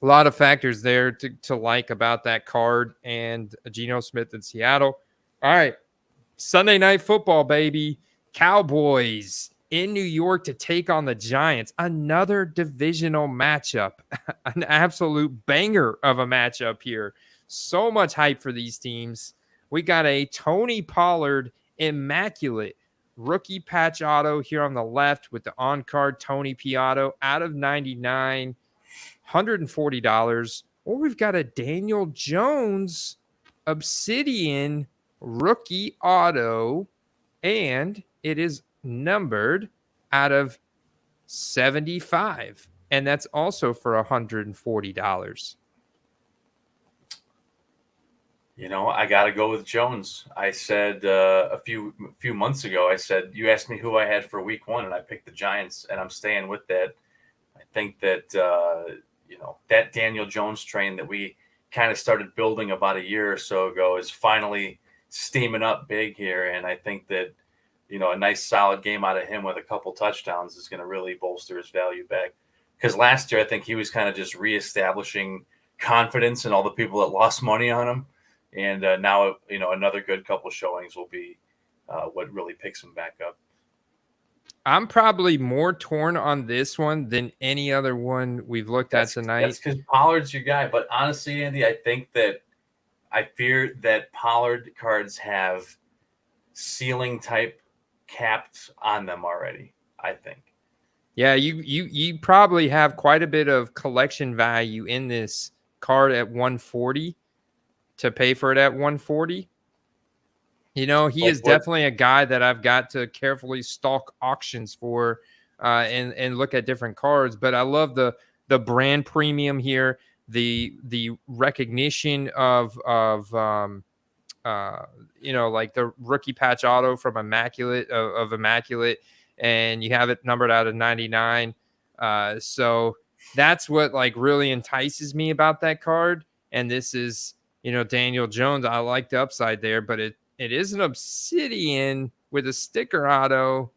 A lot of factors there to like about that card and Geno Smith in Seattle. All right, Sunday Night Football, baby. Cowboys in New York to take on the Giants. Another divisional matchup. An absolute banger of a matchup here. So much hype for these teams. We got a Tony Pollard immaculate rookie patch auto here on the left with the on-card Tony P auto out of 99, $140. Or we've got a Daniel Jones Obsidian rookie auto, and it is numbered out of 75, and that's also for $140. I got to go with Jones. I said a few months ago, I said, you asked me who I had for week 1, and I picked the Giants, and I'm staying with that. I think that, that Daniel Jones train that we kind of started building about a year or so ago is finally steaming up big here. And I think that, a nice solid game out of him with a couple touchdowns is going to really bolster his value back. Because last year, I think he was kind of just reestablishing confidence in all the people that lost money on him. And now, another good couple showings will be what really picks him back up. I'm probably more torn on this one than any other one we've looked at tonight. That's because Pollard's your guy. But honestly, Andy, I fear that Pollard cards have ceiling type capped on them already, I think. Yeah, you probably have quite a bit of collection value in this card at 140 to pay for it at 140. He is definitely a guy that I've got to carefully stalk auctions for and look at different cards. But I love the brand premium here, the recognition of like the rookie patch auto from Immaculate. and you have it numbered out of 99. So that's what like really entices me about that card. And this is, Daniel Jones. I like the upside there, but it is an obsidian with a sticker auto.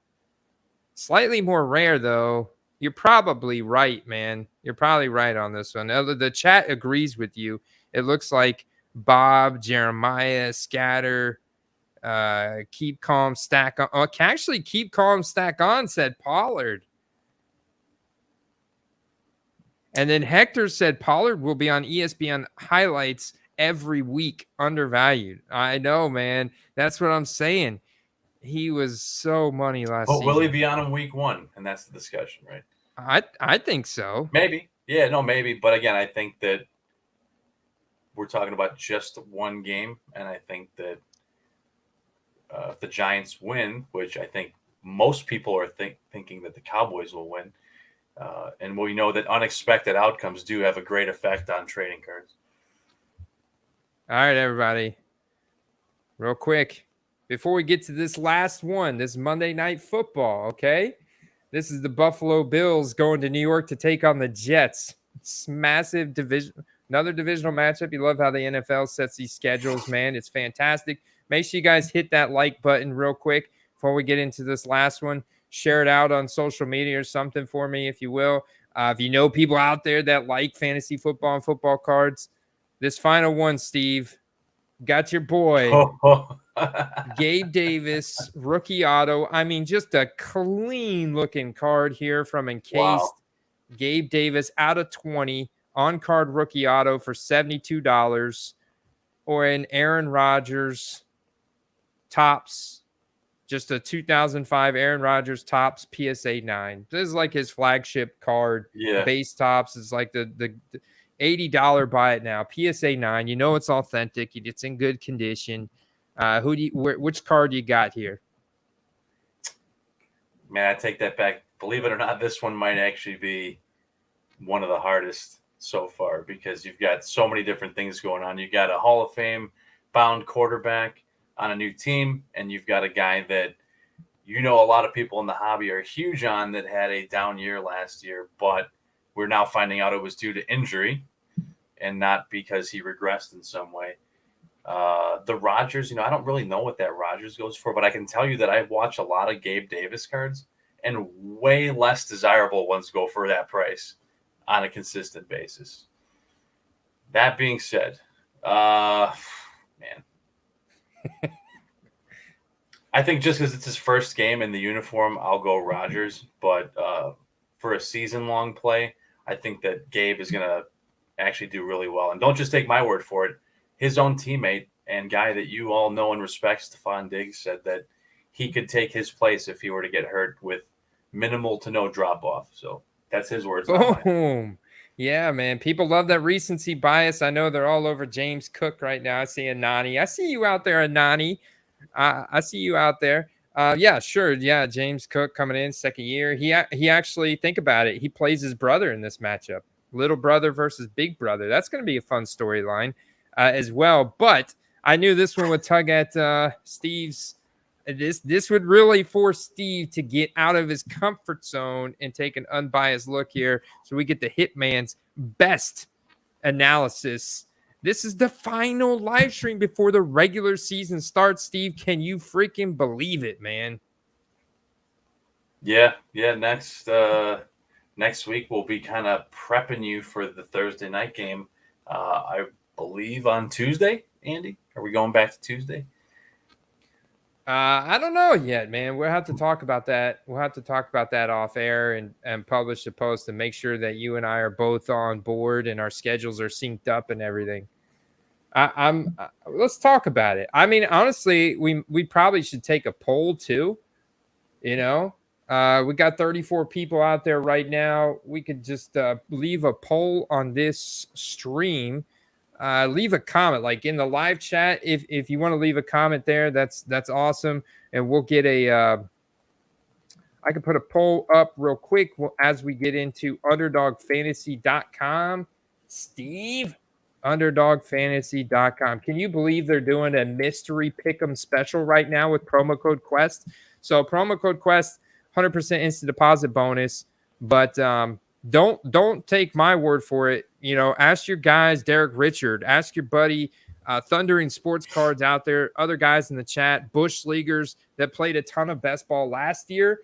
Slightly more rare though. You're probably right, man. You're probably right on this one. The chat agrees with you. It looks like Bob, Jeremiah, Scatter, keep calm, stack on. Oh, can actually keep calm, stack on, said Pollard. And then Hector said Pollard will be on ESPN highlights every week, undervalued. I know, man. That's what I'm saying. He was so money last season. Will he be on him week 1? And that's the discussion, right? I think so. Maybe. Yeah, no, maybe. But again, I think that we're talking about just one game. And I think that if the Giants win, which I think most people are thinking that the Cowboys will win, and we know that unexpected outcomes do have a great effect on trading cards. All right, everybody. Real quick, before we get to this last one, this Monday Night Football, okay? This is the Buffalo Bills going to New York to take on the Jets. It's massive division, another divisional matchup. You love how the NFL sets these schedules, man. It's fantastic. Make sure you guys hit that like button real quick before we get into this last one. Share it out on social media or something for me, if you will. If you know people out there that like fantasy football and football cards, this final one, Steve, got your boy. Gabe Davis, rookie auto. I mean, just a clean-looking card here from Encased. Wow. Gabe Davis out of 20, on-card rookie auto for $72. Or an Aaron Rodgers Topps, just a 2005 Aaron Rodgers Topps PSA 9. This is like his flagship card. Yeah. Base Topps is like the $80 buy it now. PSA 9. You know it's authentic. It's in good condition. Which card you got here? Man, I take that back. Believe it or not, this one might actually be one of the hardest so far because you've got so many different things going on. You got a Hall of Fame bound quarterback on a new team, and you've got a guy that a lot of people in the hobby are huge on that had a down year last year, but we're now finding out it was due to injury and not because he regressed in some way. The Rodgers, I don't really know what that Rodgers goes for, but I can tell you that I've watched a lot of Gabe Davis cards, and way less desirable ones go for that price on a consistent basis. That being said, man, I think just because it's his first game in the uniform, I'll go Rodgers. But for a season-long play, I think that Gabe is going to actually do really well. And don't just take my word for it. His own teammate and guy that you all know and respect, Stephon Diggs, said that he could take his place if he were to get hurt with minimal to no drop-off. So that's his words. Boom. Yeah, man. People love that recency bias. I know they're all over James Cook right now. I see Anani. I see you out there, Anani. I see you out there. Yeah, sure. Yeah, James Cook coming in second year. He actually, think about it, he plays his brother in this matchup. Little brother versus big brother. That's going to be a fun storyline as well. But I knew this one would tug at Steve's. This would really force Steve to get out of his comfort zone and take an unbiased look here, so we get the Hitman's best analysis. This is the final live stream before the regular season starts. Steve, can you freaking believe it, man? Yeah. Next week we'll be kind of prepping you for the Thursday night game. I believe on Tuesday. Andy, are we going back to Tuesday? I don't know yet, man. We'll have to talk about that. We'll have to talk about that off air and publish the post and make sure that you and I are both on board and our schedules are synced up and everything. Let's talk about it. I mean, honestly, we probably should take a poll too. We got 34 people out there right now. We could just leave a poll on this stream. Leave a comment like in the live chat if you want to leave a comment there. That's awesome, and we'll get I can put a poll up real quick as we get into underdogfantasy.com. Steve, underdogfantasy.com. Can you believe they're doing a mystery pick'em special right now with promo code Quest? So promo code Quest 100% instant deposit bonus. But don't take my word for it. Ask your guys, Derek Richard, ask your buddy Thundering Sports Cards out there, other guys in the chat, Bush Leaguers that played a ton of best ball last year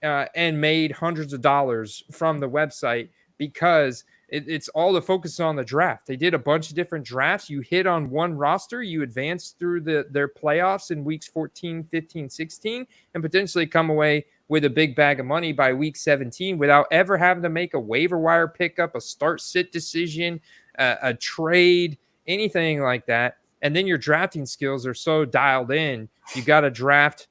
and made hundreds of dollars from the website because it's all the focus on the draft. They did a bunch of different drafts. You hit on one roster, you advance through their playoffs in weeks 14, 15, 16, and potentially come away with a big bag of money by week 17 without ever having to make a waiver wire pickup, a start-sit decision, a trade, anything like that. And then your drafting skills are so dialed in. You got to draft,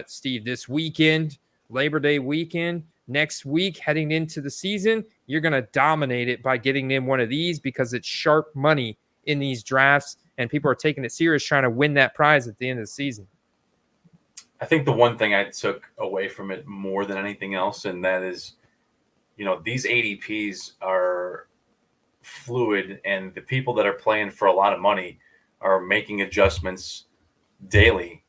Steve, this weekend, Labor Day weekend, next week, heading into the season, you're going to dominate it by getting in one of these because it's sharp money in these drafts, and people are taking it serious trying to win that prize at the end of the season. I think the one thing I took away from it more than anything else, and that is, these ADPs are fluid, and the people that are playing for a lot of money are making adjustments daily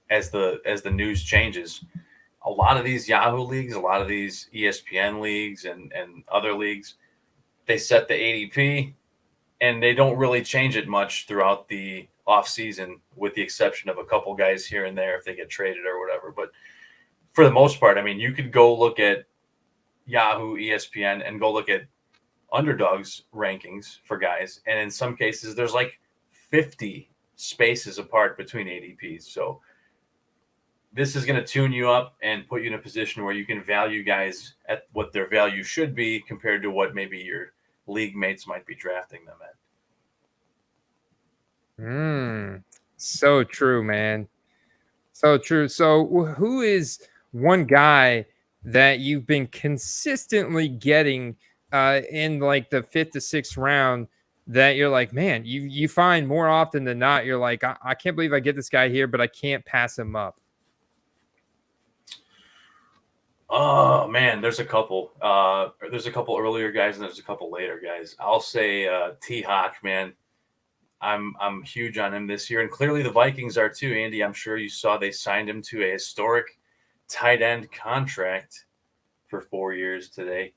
as the news changes. A lot of these Yahoo leagues, a lot of these ESPN leagues and other leagues, they set the ADP and they don't really change it much throughout the off season, with the exception of a couple guys here and there if they get traded or whatever. But for the most part, I mean, you could go look at Yahoo, ESPN, and go look at underdogs rankings for guys. And in some cases, there's like 50 spaces apart between ADPs. So this is going to tune you up and put you in a position where you can value guys at what their value should be compared to what maybe your league mates might be drafting them at. So true, man. So true. So who is one guy that you've been consistently getting in like the 5th to 6th round that you're like, man, you find more often than not, you're like, I can't believe I get this guy here, but I can't pass him up? Oh man, there's a couple. There's a couple earlier guys and there's a couple later guys. I'll say T-Hawk, man. I'm huge on him this year, and clearly the Vikings are too. Andy, I'm sure you saw they signed him to a historic tight end contract for 4 years today.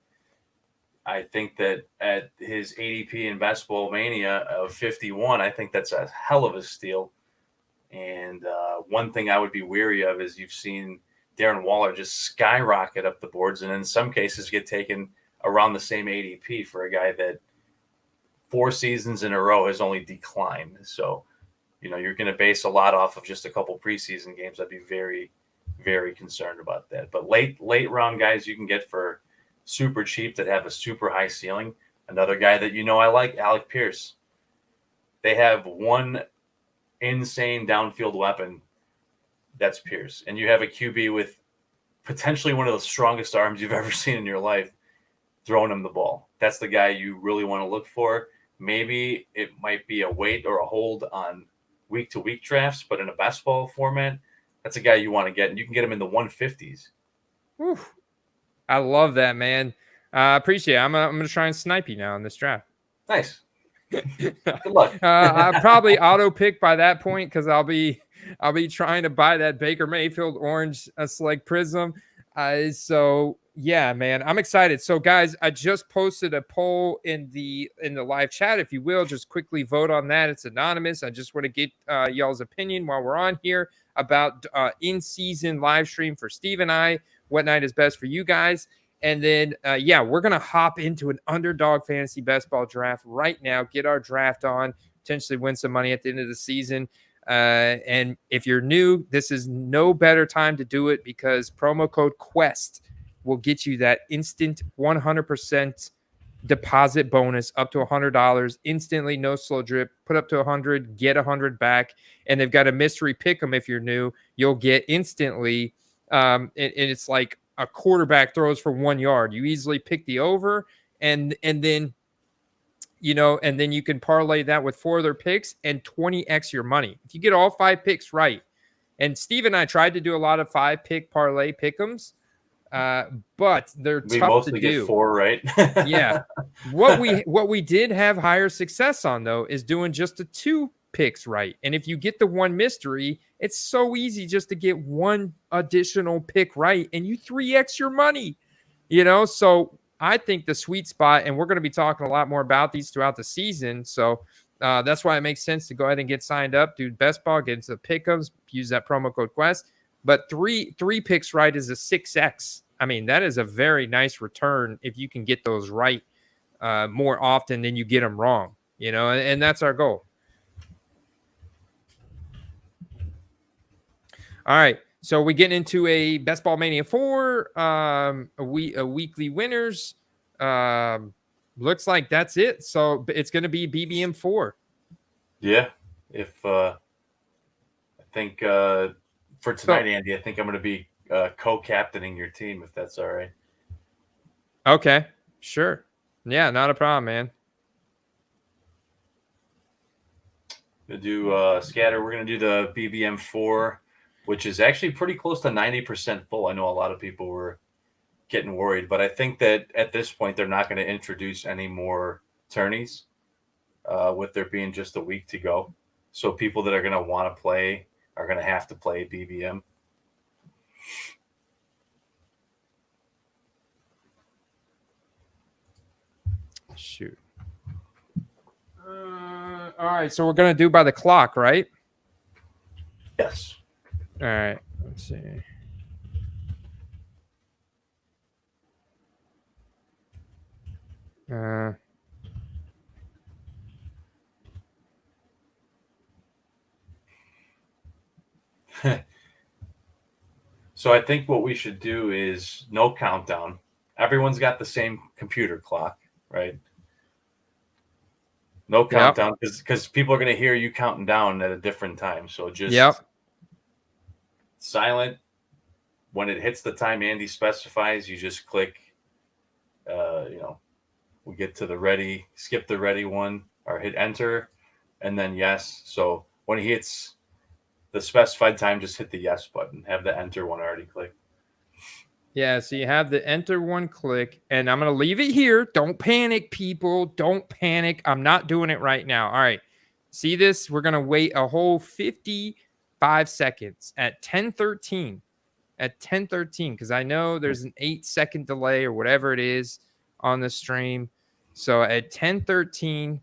I think that at his ADP in Best Ball Mania of 51, I think that's a hell of a steal. And one thing I would be weary of is you've seen Darren Waller just skyrocket up the boards, and in some cases get taken around the same ADP for a guy that 4 seasons in a row has only declined. So, you're going to base a lot off of just a couple preseason games. I'd be very, very concerned about that. But late round guys you can get for super cheap that have a super high ceiling. Another guy that I like, Alec Pierce. They have one insane downfield weapon. That's Pierce. And you have a QB with potentially one of the strongest arms you've ever seen in your life throwing him the ball. That's the guy you really want to look for. Maybe it might be a wait or a hold on week-to-week drafts, but in a best ball format, that's a guy you want to get, and you can get him in the 150s. Whew. I love that, man. I appreciate it. I'm gonna try and snipe you now in this draft. Nice. Good luck. I'll probably auto pick by that point because I'll be trying to buy that Baker Mayfield orange select prism. So yeah, man, I'm excited. So guys, I just posted a poll in the live chat. If you will, just quickly vote on that. It's anonymous. I just want to get y'all's opinion while we're on here about in-season live stream for Steve and I. What night is best for you guys? And then, we're going to hop into an underdog fantasy best ball draft right now, get our draft on, potentially win some money at the end of the season. And if you're new, this is no better time to do it because promo code QUEST will get you that instant 100% deposit bonus up to $100 instantly, no slow drip. Put up to 100, get 100 back. And they've got a mystery pick 'em. If you're new, you'll get instantly. And it's like a quarterback throws for 1 yard. You easily pick the over, and then and then you can parlay that with 4 other picks and 20x your money. If you get all 5 picks right, and Steve and I tried to do a lot of 5-pick parlay pick'ems, but they're we tough mostly to do. Get 4 right. Yeah. What we did have higher success on though is doing just a 2 picks right. And if you get the one mystery, it's so easy just to get one additional pick right and you 3x your money, So I think the sweet spot, and we're going to be talking a lot more about these throughout the season. So that's why it makes sense to go ahead and get signed up, do best ball, get into the pick'ems, use that promo code Quest. But three picks right is a 6x. I mean, that is a very nice return if you can get those right more often than you get them wrong, and that's our goal. All right. So we get into a Best Ball Mania 4, a weekly winners. Looks like that's it. So it's going to be BBM 4. Yeah. If I think for tonight, Andy, I think I'm going to be co-captaining your team, if that's all right. Okay. Sure. Yeah, not a problem, man. We'll do scatter. We're going to do the BBM 4, which is actually pretty close to 90% full. I know a lot of people were getting worried, but I think that at this point, they're not going to introduce any more tourneys with there being just a week to go. So people that are going to want to play are going to have to play BBM. Shoot. All right, so we're going to do by the clock, right? Yes. All right, let's see. So I think what we should do is no countdown. Everyone's got the same computer clock, right? No countdown because people are going to hear you counting down at a different time. So just silent. When it hits the time Andy specifies, you just click, we get to the ready, skip the ready one, or hit enter, and then yes. So when he hits the specified time, just hit the yes button. Have the enter one already clicked. Yeah, so you have the enter one click, and I'm going to leave it here. Don't panic, people. Don't panic. I'm not doing it right now. All right. See this? We're going to wait a whole 55 seconds at 10:13. At 10:13, because I know there's an 8-second delay or whatever it is on the stream. So at 10:13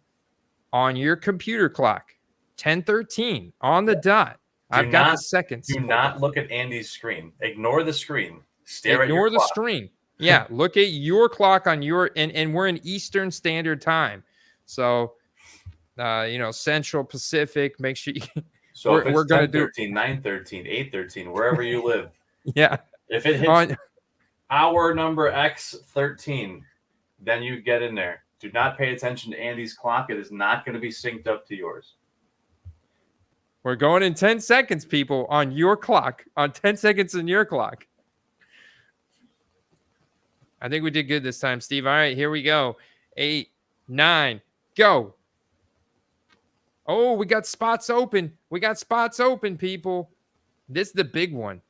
on your computer clock, 10:13 on the dot. I've got the seconds. Do not look at Andy's screen. Ignore the screen. Ignore the screen. Yeah, look at your clock on your and we're in Eastern Standard Time. So Central Pacific, make sure you so we're going to do 9:13, 8:13, wherever you live. Yeah. If it hits hour number X13, then you get in there. Do not pay attention to Andy's clock. It is not going to be synced up to yours. We're going in 10 seconds, people, on your clock, on 10 seconds on your clock. I think we did good this time, Steve. All right, here we go. 8, 9, go. Oh, we got spots open. We got spots open, people. This is the big one.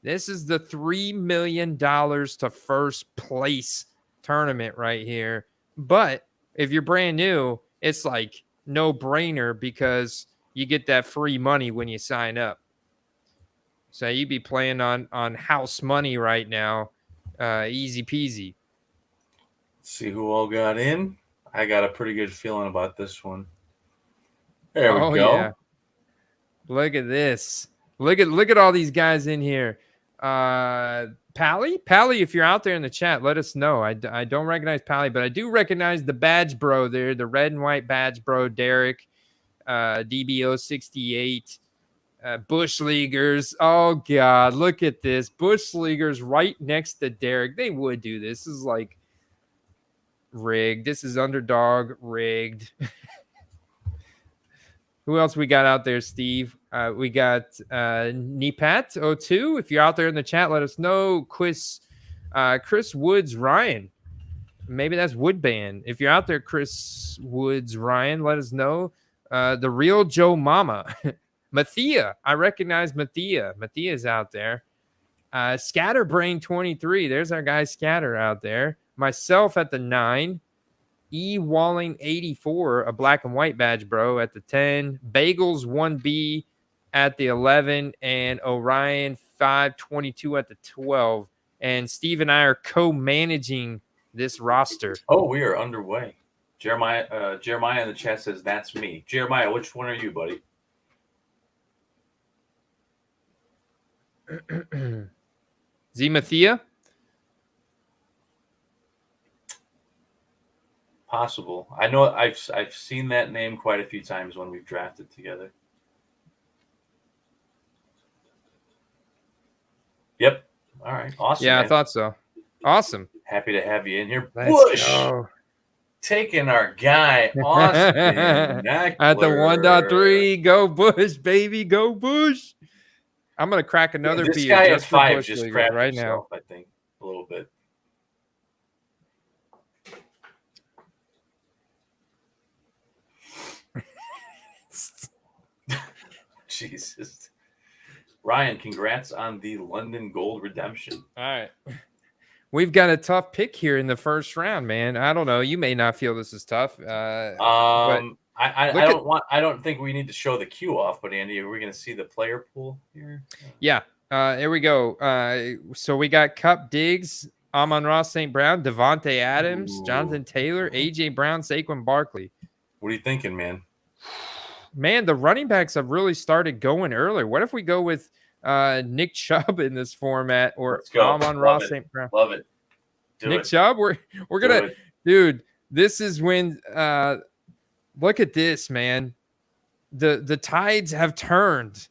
This is the $3 million to first place tournament right here. But if you're brand new, it's like no brainer because you get that free money when you sign up. So you'd be playing on house money right now. Easy peasy. Let's see who all got in. I got a pretty good feeling about this one. There we go. Yeah. Look at this. Look at all these guys in here. Pally, if you're out there in the chat, let us know. I don't recognize Pally, but I do recognize the badge bro there, the red and white badge bro, Derek, DBO68, Bush Leaguers. Oh God, look at this. Bush Leaguers right next to Derek. They would do this. This is like rigged. This is underdog rigged. Who else we got out there, Steve? We got Nipat02. If you're out there in the chat, let us know. Chris Woods Ryan. Maybe that's Woodband. If you're out there, Chris Woods Ryan, let us know. The real Joe Mama. Mathia. I recognize Mathia. Mathia's out there. Scatterbrain 23. There's our guy Scatter out there. Myself at the 9. E Walling 84, a black and white badge, bro, at the 10. Bagels 1B at the 11, and Orion 522 at the 12. And Steve and I are co-managing this roster. Oh, we are underway. Jeremiah in the chat says that's me. Jeremiah, which one are you, buddy? Zemathia? Possible. I know I've seen that name quite a few times when we've drafted together. Yep. All right. Awesome. Yeah, man. I thought so. Awesome. Happy to have you in here. Let's Bush go. taking our guy Austin At the 1.3. Go Bush, baby. Go Bush. I'm gonna crack another This beer. guy Just at for 5 Bush just Leaguers crapped right himself, now. I think, a little bit. Jesus. Ryan, congrats on the London Gold redemption. All right. We've got a tough pick here in the first round, man. I don't know. You may not feel this is tough. I don't think we need to show the queue off, but Andy, are we going to see the player pool here? Yeah. Here we go. So we got Cup Diggs, Amon-Ra St. Brown, Devontae Adams, Jonathan Taylor, AJ Brown, Saquon Barkley. What are you thinking, man? Man, the running backs have really started going earlier. What if we go with Nick Chubb in this format, or Amon-Ra St. Brown? Love it. Nick Chubb, we're gonna, dude. This is when look at this, man. The tides have turned.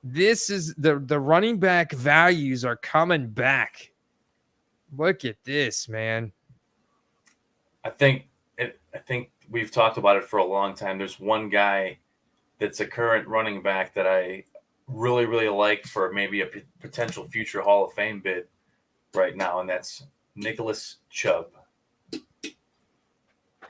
This is the running back values are coming back. Look at this, man. I think we've talked about it for a long time. There's one guy that's a current running back that I really, really like for maybe a potential future Hall of Fame bid right now, and that's Nicholas Chubb.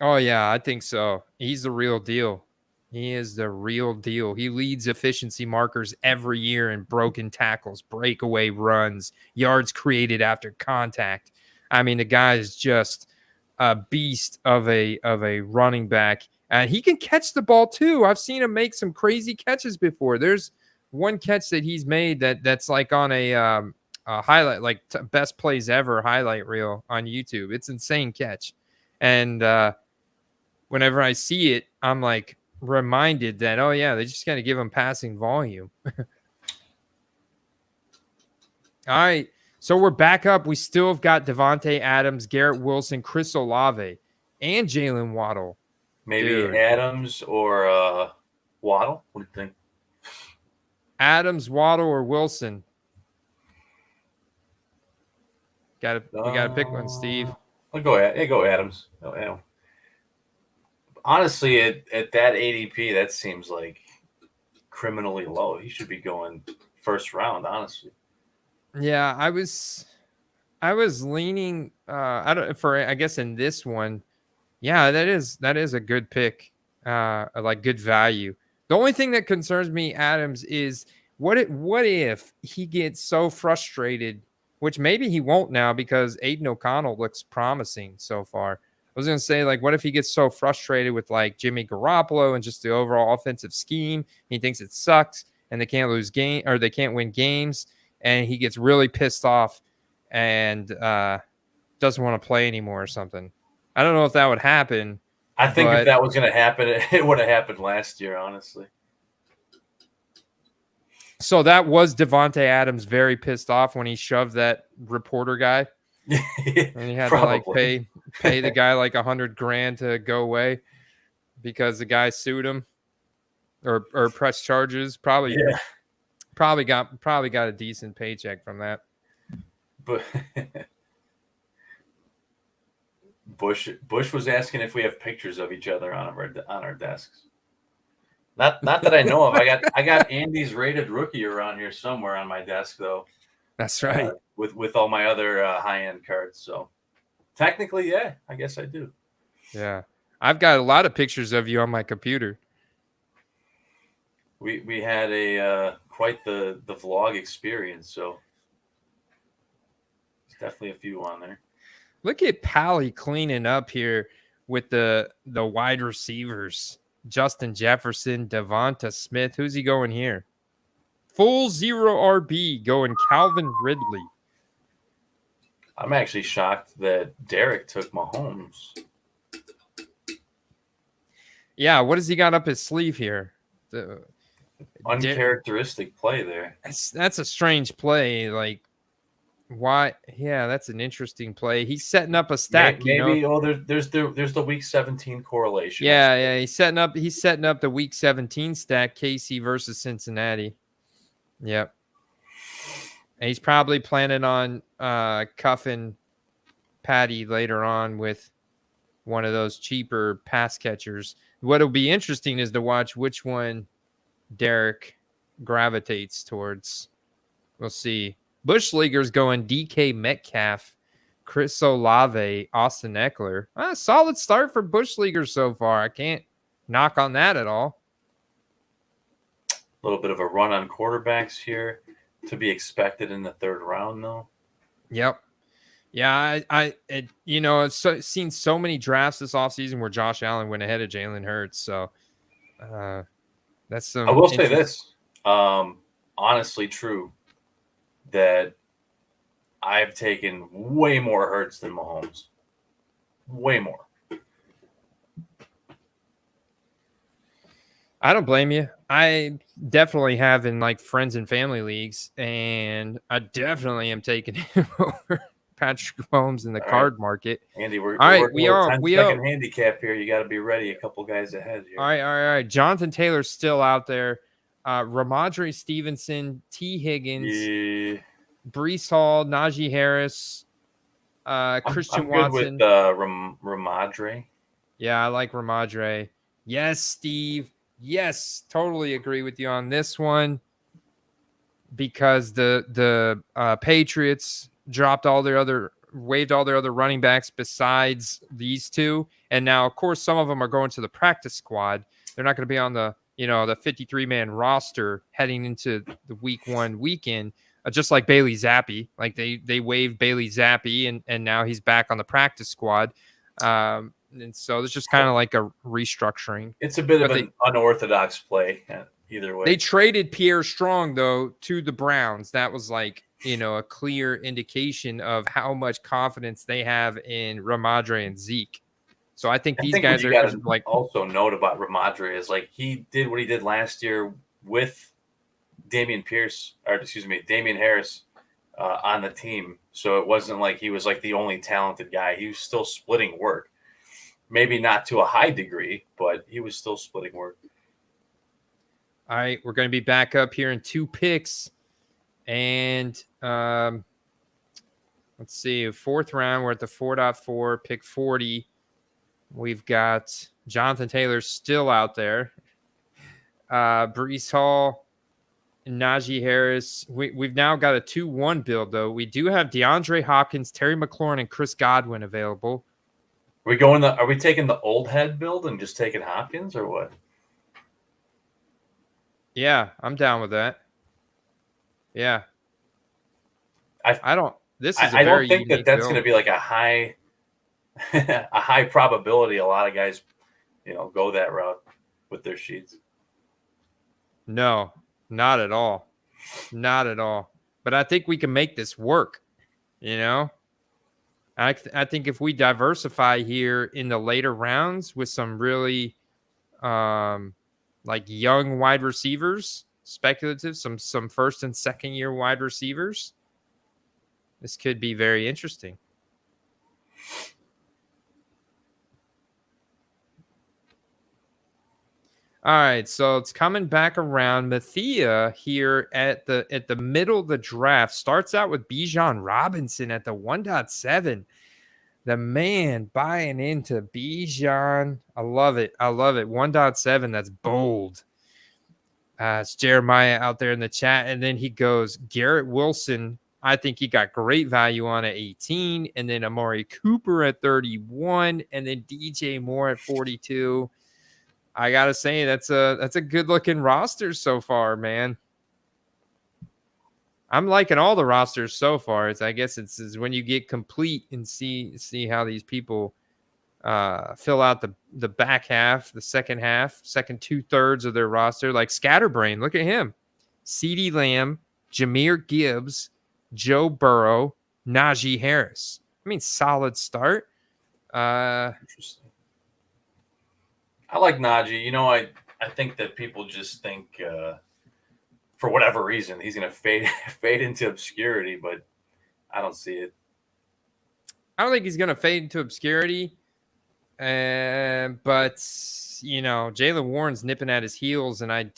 Oh, yeah, I think so. He's the real deal. He is the real deal. He leads efficiency markers every year in broken tackles, breakaway runs, yards created after contact. I mean, the guy is just a beast of a running back. And he can catch the ball too. I've seen him make some crazy catches before. There's one catch that he's made that's like on a highlight, like best plays ever highlight reel on YouTube. It's insane catch. And whenever I see it, I'm like reminded that, oh yeah, they just got to give him passing volume. All right. So we're back up. We still have got Devontae Adams, Garrett Wilson, Chris Olave, and Jalen Waddle. Maybe Dude. Adams or Waddle. What do you think? Adams, Waddle, or Wilson? We gotta pick one, Steve. I'll go ahead. Hey, go Adams. Oh, honestly, at that ADP, that seems like criminally low. He should be going first round, honestly. Yeah, I was leaning I guess in this one. Yeah, that is a good pick. Like good value. The only thing that concerns me, Adams, is what if he gets so frustrated, which maybe he won't now because Aiden O'Connell looks promising so far. I was going to say, like, what if he gets so frustrated with like Jimmy Garoppolo and just the overall offensive scheme? He thinks it sucks and they can't they can't win games, and he gets really pissed off and doesn't want to play anymore or something. I don't know if that would happen. I think if that was going to happen, it would have happened last year, honestly. So that was Devontae Adams very pissed off when he shoved that reporter guy. And he had to like pay the guy like $100,000 to go away because the guy sued him or pressed charges. Probably got a decent paycheck from that. But Bush was asking if we have pictures of each other on our desks. Not that I know of. I got Andy's rated rookie around here somewhere on my desk though. That's right. With all my other high-end cards. So technically, yeah, I guess I do. Yeah. I've got a lot of pictures of you on my computer. We had a quite the vlog experience, so there's definitely a few on there. Look at Pally cleaning up here with the wide receivers. Justin Jefferson, Devonta Smith. Who's he going here? Full zero RB going Calvin Ridley. I'm actually shocked that Derek took Mahomes. Yeah, what has he got up his sleeve here? Uncharacteristic play there. That's a strange play. Like, why? Yeah, that's an interesting play. He's setting up a stack. Maybe there's the week 17 correlation. Yeah. He's setting up the week 17 stack. KC versus Cincinnati. Yep. And he's probably planning on cuffing Patty later on with one of those cheaper pass catchers. What'll be interesting is to watch which one Derek gravitates towards. We'll see. Bush Leaguer's going DK Metcalf, Chris Olave, Austin Eckler. Solid start for Bush Leaguer so far. I can't knock on that at all. A little bit of a run on quarterbacks here to be expected in the third round, though. Yep. Yeah, I've seen so many drafts this offseason where Josh Allen went ahead of Jalen Hurts. So that's some. I will say this, honestly true, that I've taken way more Hurts than Mahomes. Way more. I don't blame you. I definitely have in like friends and family leagues, and I definitely am taking him over Patrick Mahomes in the card market. Andy, we're all right. We are 10-second handicap here. You got to be ready. A couple guys ahead here. All right. Jonathan Taylor's still out there. Ramondre Stevenson, T. Higgins, Breece Hall, Najee Harris, Christian I'm Watson. Good with Ramondre. Yeah, I like Ramondre. Yes, Steve. Yes, totally agree with you on this one because the Patriots waived all their other running backs besides these two, and now of course some of them are going to the practice squad. They're not going to be on the 53-man roster heading into the week 1 weekend, just like Bailey Zappi. Like they waived Bailey Zappi, and now he's back on the practice squad. And so it's just kind of like a restructuring. It's a bit of an unorthodox play either way. They traded Pierre Strong, though, to the Browns. That was like, a clear indication of how much confidence they have in Ramondre and Zeke. So I think these guys are like. Also note about Ramondre is like he did what he did last year with Damian Harris on the team. So it wasn't like he was like the only talented guy. He was still splitting work. Maybe not to a high degree, but he was still splitting work. All right, we're going to be back up here in 2 picks. And let's see, 4th round, we're at the 4.4, pick 40. We've got Jonathan Taylor still out there. Breece Hall, Najee Harris. We've now got a 2-1 build, though. We do have DeAndre Hopkins, Terry McLaurin, and Chris Godwin available. Are we taking the old head build and just taking Hopkins or what? Yeah, I'm down with that. Yeah. I don't think that's going to be like a high probability. A lot of guys, go that route with their sheets. No, not at all. Not at all. But I think we can make this work, I think if we diversify here in the later rounds with some really like young wide receivers, speculative, some 1st and 2nd year wide receivers, this could be very interesting. All right, so it's coming back around. Mathia here at the middle of the draft starts out with Bijan Robinson at the 1.7. The man buying into Bijan. I love it. 1.7. That's bold. It's Jeremiah out there in the chat. And then he goes Garrett Wilson. I think he got great value on at 18. And then Amari Cooper at 31. And then DJ Moore at 42. I got to say, that's a good-looking roster so far, man. I'm liking all the rosters so far. I guess it's when you get complete and see how these people fill out the back half, the second half, second 2/3 of their roster. Like Scatterbrain, look at him. CeeDee Lamb, Jahmyr Gibbs, Joe Burrow, Najee Harris. I mean, solid start. Interesting. I like Najee. You know, I think that people just think for whatever reason he's going to fade into obscurity, but I don't see it. I don't think he's going to fade into obscurity. But you know, Jaylen Warren's nipping at his heels, and I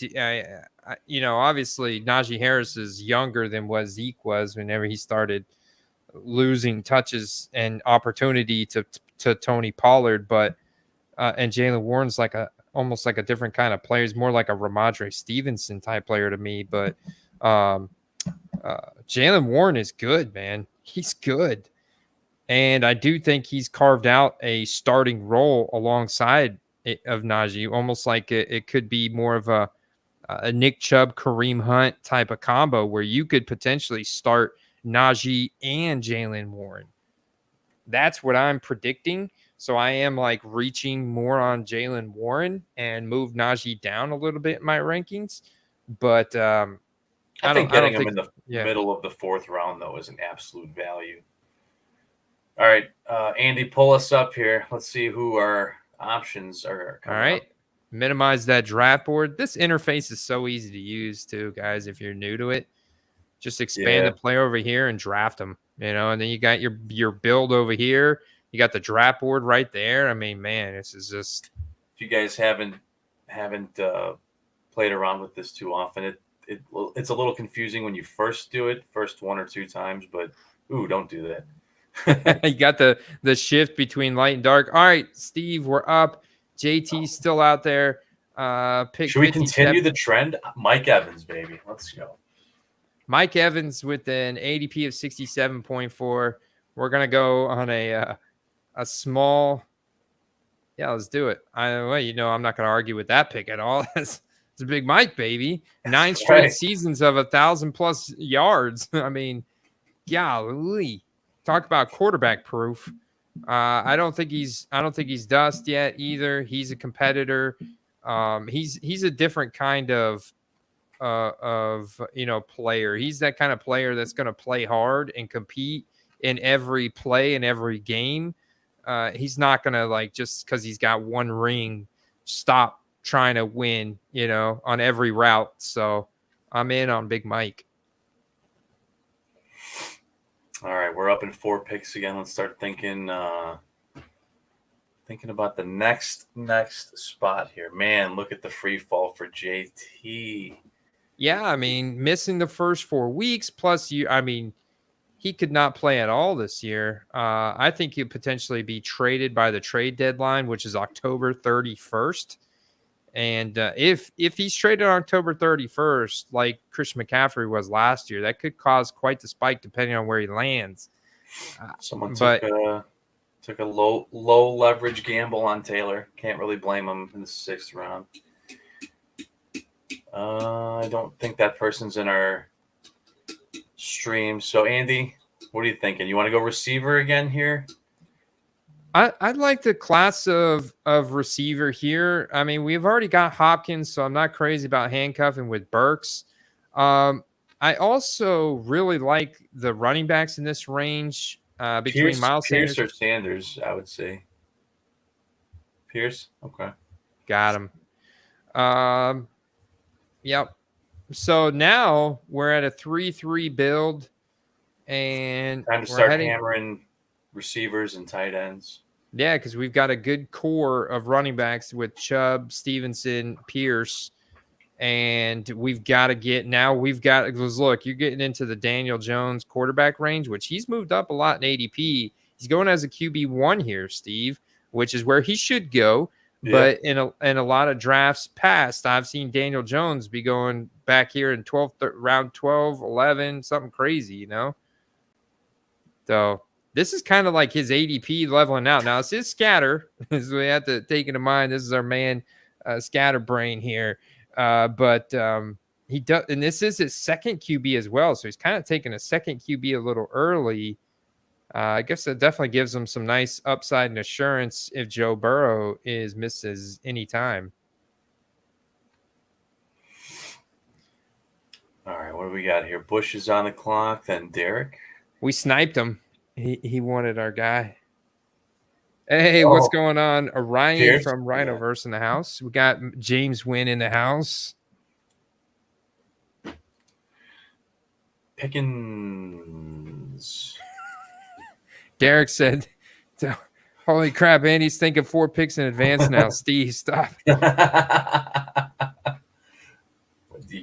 you know, obviously Najee Harris is younger than what Zeke was whenever he started losing touches and opportunity to Tony Pollard, but and Jaylen Warren's like almost like a different kind of player. He's more like a Ramondre Stevenson type player to me, but Jaylen Warren is good, man. He's good. And I do think he's carved out a starting role alongside of Najee, almost like it could be more of a Nick Chubb, Kareem Hunt type of combo where you could potentially start Najee and Jaylen Warren. That's what I'm predicting. So I am like reaching more on Jaylen Warren and move Najee down a little bit in my rankings. But I think getting him in the middle of the 4th round, though, is an absolute value. All right, Andy, pull us up here. Let's see who our options are coming All right. up. Minimize that draft board. This interface is so easy to use, too, guys, if you're new to it. Just expand the player over here and draft them, you know, and then you got your build over here. You got the draft board right there. I mean, man, this is just. If you guys haven't played around with this too often, it's a little confusing when you first do it, first 1 or 2 times, but don't do that. You got the shift between light and dark. All right, Steve, we're up. JT's still out there. Should we continue the trend? Mike Evans, baby. Let's go. Mike Evans with an ADP of 67.4. We're going to go on a small. Yeah, let's do it. I'm not going to argue with that pick at all. It's a big Mike, baby. 9 straight seasons of 1,000+ yards. I mean, golly. Talk about quarterback proof. I don't think he's dust yet either. He's a competitor. He's a different kind of player. He's that kind of player that's going to play hard and compete in every play in every game. He's not going to, like, just because he's got one ring, stop trying to win, on every route. So I'm in on Big Mike. All right, we're up in 4 picks again. Let's start thinking about the next spot here. Man, look at the free fall for JT. Yeah, I mean, missing the first 4 weeks, plus he could not play at all this year. I think he'd potentially be traded by the trade deadline, which is October 31st. And if he's traded on October 31st, like Christian McCaffrey was last year, that could cause quite the spike depending on where he lands. Someone took a low leverage gamble on Taylor. Can't really blame him in the 6th round. I don't think that person's in our stream. So, Andy, what are you thinking? You want to go receiver again here? I'd like the class of receiver here. I mean, we've already got Hopkins, so I'm not crazy about handcuffing with Burks. I also really like the running backs in this range between Miles Sanders or Sanders, I would say. Pierce? Okay. Got him. Yep. So now we're at a 3-3 build, and time to start hammering receivers and tight ends. Yeah, because we've got a good core of running backs with Chubb, Stevenson, Pierce, and we've got to look, you're getting into the Daniel Jones quarterback range, which he's moved up a lot in ADP. He's going as a QB1 here, Steve, which is where he should go. Yeah. But in a lot of drafts past, I've seen Daniel Jones be going back here in round 12, 11, something crazy, So this is kind of like his ADP leveling out. Now, it's his scatter. So we have to take into mind this is our man Scatterbrain here. But he does, and this is his second QB as well. So he's kind of taking a second QB a little early. I guess that definitely gives them some nice upside and assurance if Joe Burrow misses any time. All right, what do we got here? Bush is on the clock, then Derek. We sniped him. He wanted our guy. Hey, Oh, what's going on? Orion cheers. from Yeah. Rhinoverse in the house. We got James Wynn in the house. Pickens. Derek said, "Holy crap, Andy's thinking 4 picks in advance now." Steve, stop. You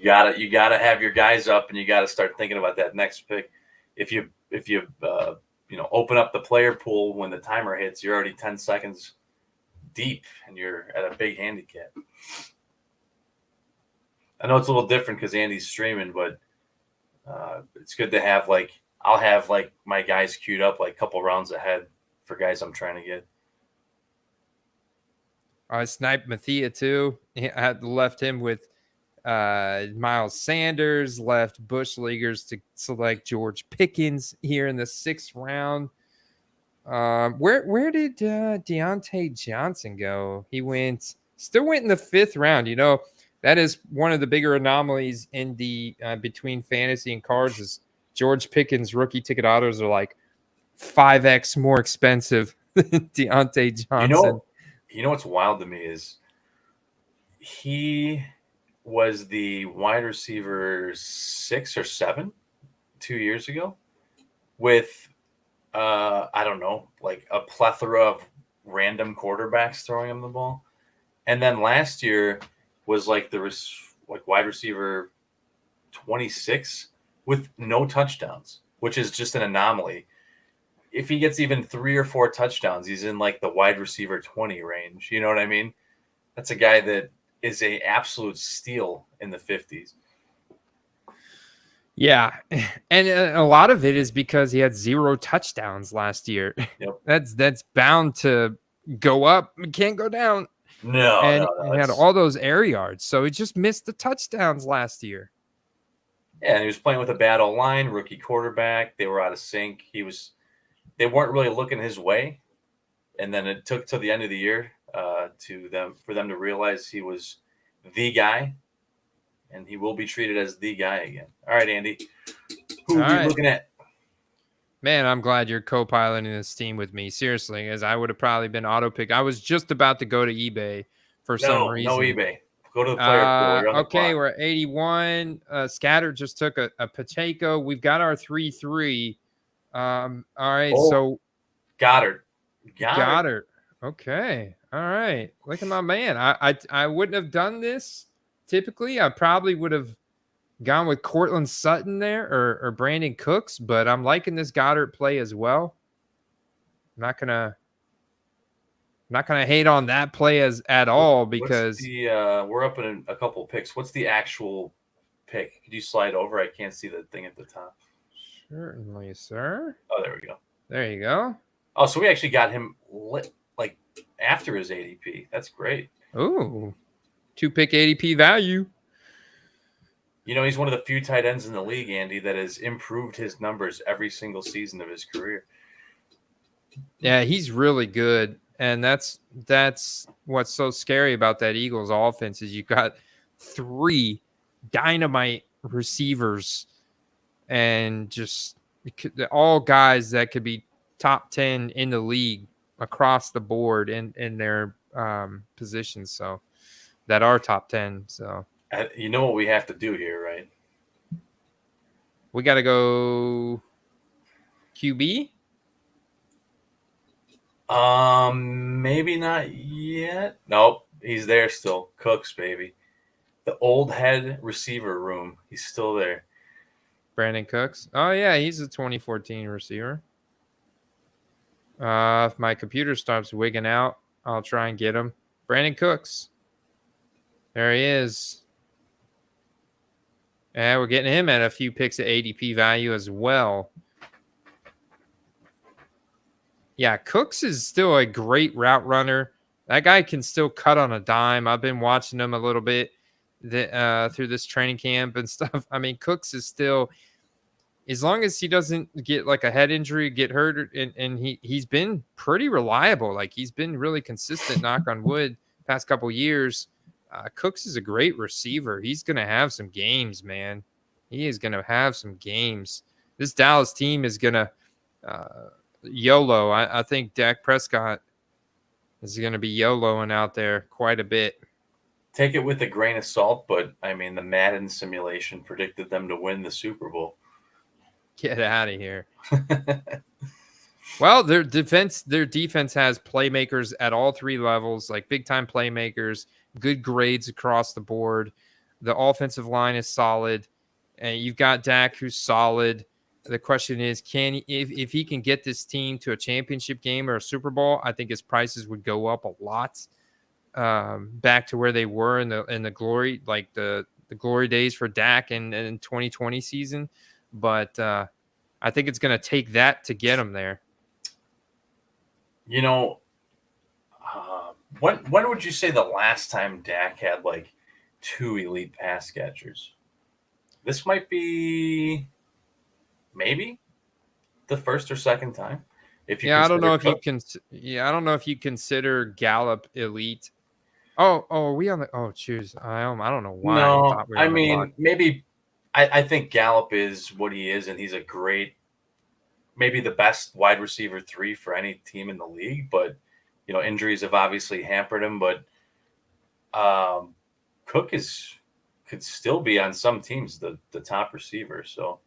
gotta have your guys up, and you gotta start thinking about that next pick. If you open up the player pool when the timer hits, you're already 10 seconds deep, and you're at a big handicap. I know it's a little different because Andy's streaming, but it's good to have I'll have my guys queued up a couple rounds ahead for guys I'm trying to get. I sniped Mathia too. I had left him with Miles Sanders, left Bush Leaguers to select George Pickens here in the 6th round. Where did Deontay Johnson go? He still went in the 5th round. That is one of the bigger anomalies in the between fantasy and cards is George Pickens rookie ticket autos are like 5x more expensive than Deontay Johnson. You know what's wild to me is he was the wide receiver 6 or 7 2 years ago with I don't know, a plethora of random quarterbacks throwing him the ball. And then last year was wide receiver 26 with no touchdowns, which is just an anomaly. If he gets even 3 or 4 touchdowns, he's in the wide receiver 20 range. You know what I mean? That's a guy that is a absolute steal in the 50s. Yeah, and a lot of it is because he had 0 touchdowns last year. Yep. That's bound to go up. It can't go down. No, he had all those air yards, so he just missed the touchdowns last year. Yeah, and he was playing with a bad O-line, rookie quarterback. They were out of sync. They weren't really looking his way, and then it took till the end of the year for them to realize he was the guy, and he will be treated as the guy again. All right, Andy, who are we looking at? Man, I'm glad you're co-piloting this team with me. Seriously, as I would have probably been auto-picked. I was just about to go to eBay for some reason. No eBay. Go to the player pool. Okay, we're at 81. Scatter just took a Pacheco. We've got our 3-3. All right, so Goddard. Okay. All right. Look at my man. I wouldn't have done this typically. I probably would have gone with Cortland Sutton there or Brandon Cooks, but I'm liking this Goddard play as well. I'm not gonna hate on that play at all because we're up in a couple of picks. What's the actual pick? Could you slide over? I can't see the thing at the top. Certainly, sir. Oh, there we go. There you go. Oh, so we actually got him after his ADP. That's great. Ooh, 2-pick ADP value. He's one of the few tight ends in the league, Andy, that has improved his numbers every single season of his career. Yeah, he's really good. And that's what's so scary about that Eagles offense is you got 3 dynamite receivers and just all guys that could be top 10 in the league across the board in their positions. So that are top 10. So you know what we have to do here, right? We got to go QB. Maybe not yet. Nope, he's there still. Cooks, baby. The old head receiver room. He's still there. Brandon Cooks. Oh yeah, he's a 2014 receiver. If my computer stops wigging out, I'll try and get him. Brandon Cooks. There he is. And we're getting him at a few picks at ADP value as well. Yeah, Cooks is still a great route runner. That guy can still cut on a dime. I've been watching him a little bit through this training camp and stuff. I mean, Cooks is still as long as he doesn't get like a head injury, get hurt, and he's been pretty reliable. Like he's been really consistent, knock on wood, past couple years. Cooks is a great receiver. He's gonna have some games, man. He is gonna have some games. This Dallas team is gonna YOLO. I think Dak Prescott is gonna be YOLOing out there quite a bit. Take it with a grain of salt, but I mean, the Madden simulation predicted them to win the Super Bowl. Get out of here. Well, their defense has playmakers at all three levels, like big time playmakers, good grades across the board. The offensive line is solid, and you've got Dak who's solid. The question is, if he can get this team to a championship game or a Super Bowl, I think his prices would go up a lot, back to where they were in the glory, like the glory days for Dak in 2020 season. But I think it's going to take that to get him there. You know, when would you say the last time Dak had like 2 elite pass catchers? This might be maybe the first or second time. I don't know if you can. Yeah, I don't know if you consider Gallup elite. Oh, are we on the? Oh, choose. I don't know why. No, I mean maybe. I think Gallup is what he is, and he's a great, maybe the best wide receiver 3 for any team in the league. But you know, injuries have obviously hampered him. But Cook could still be on some teams the top receiver. So.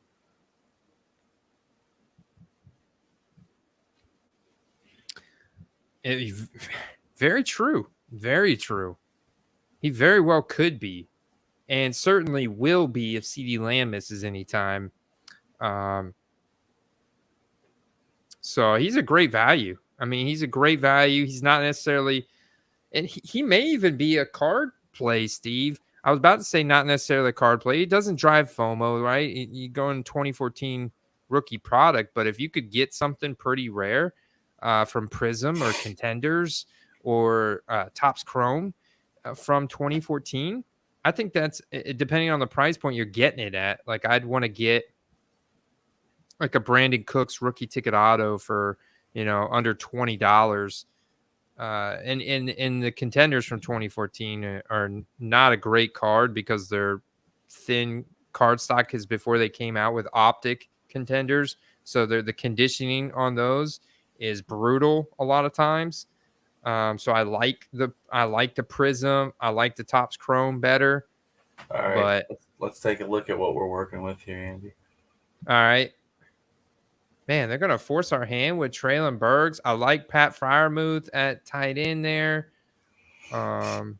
Very true. Very true. He very well could be, and certainly will be if CeeDee Lamb misses any time. So he's a great value. I mean, he's a great value. He's not necessarily, and he may even be a card play, Steve. I was about to say not necessarily a card play. He doesn't drive FOMO, right? You go in 2014 rookie product, but if you could get something pretty rare from Prism or Contenders or Topps Chrome from 2014, I think that's, depending on the price point you're getting it at. Like I'd want to get like a Brandon Cooks rookie ticket auto for, under $20. And the Contenders from 2014 are not a great card because they're thin card stock, because before they came out with optic Contenders, so the conditioning on those is brutal a lot of times. So I like the Prism. I like the Topps Chrome better. All right, but let's take a look at what we're working with here, Andy. All right. Man, they're going to force our hand with Traylon Burks. I like Pat Freiermuth at tight end there. I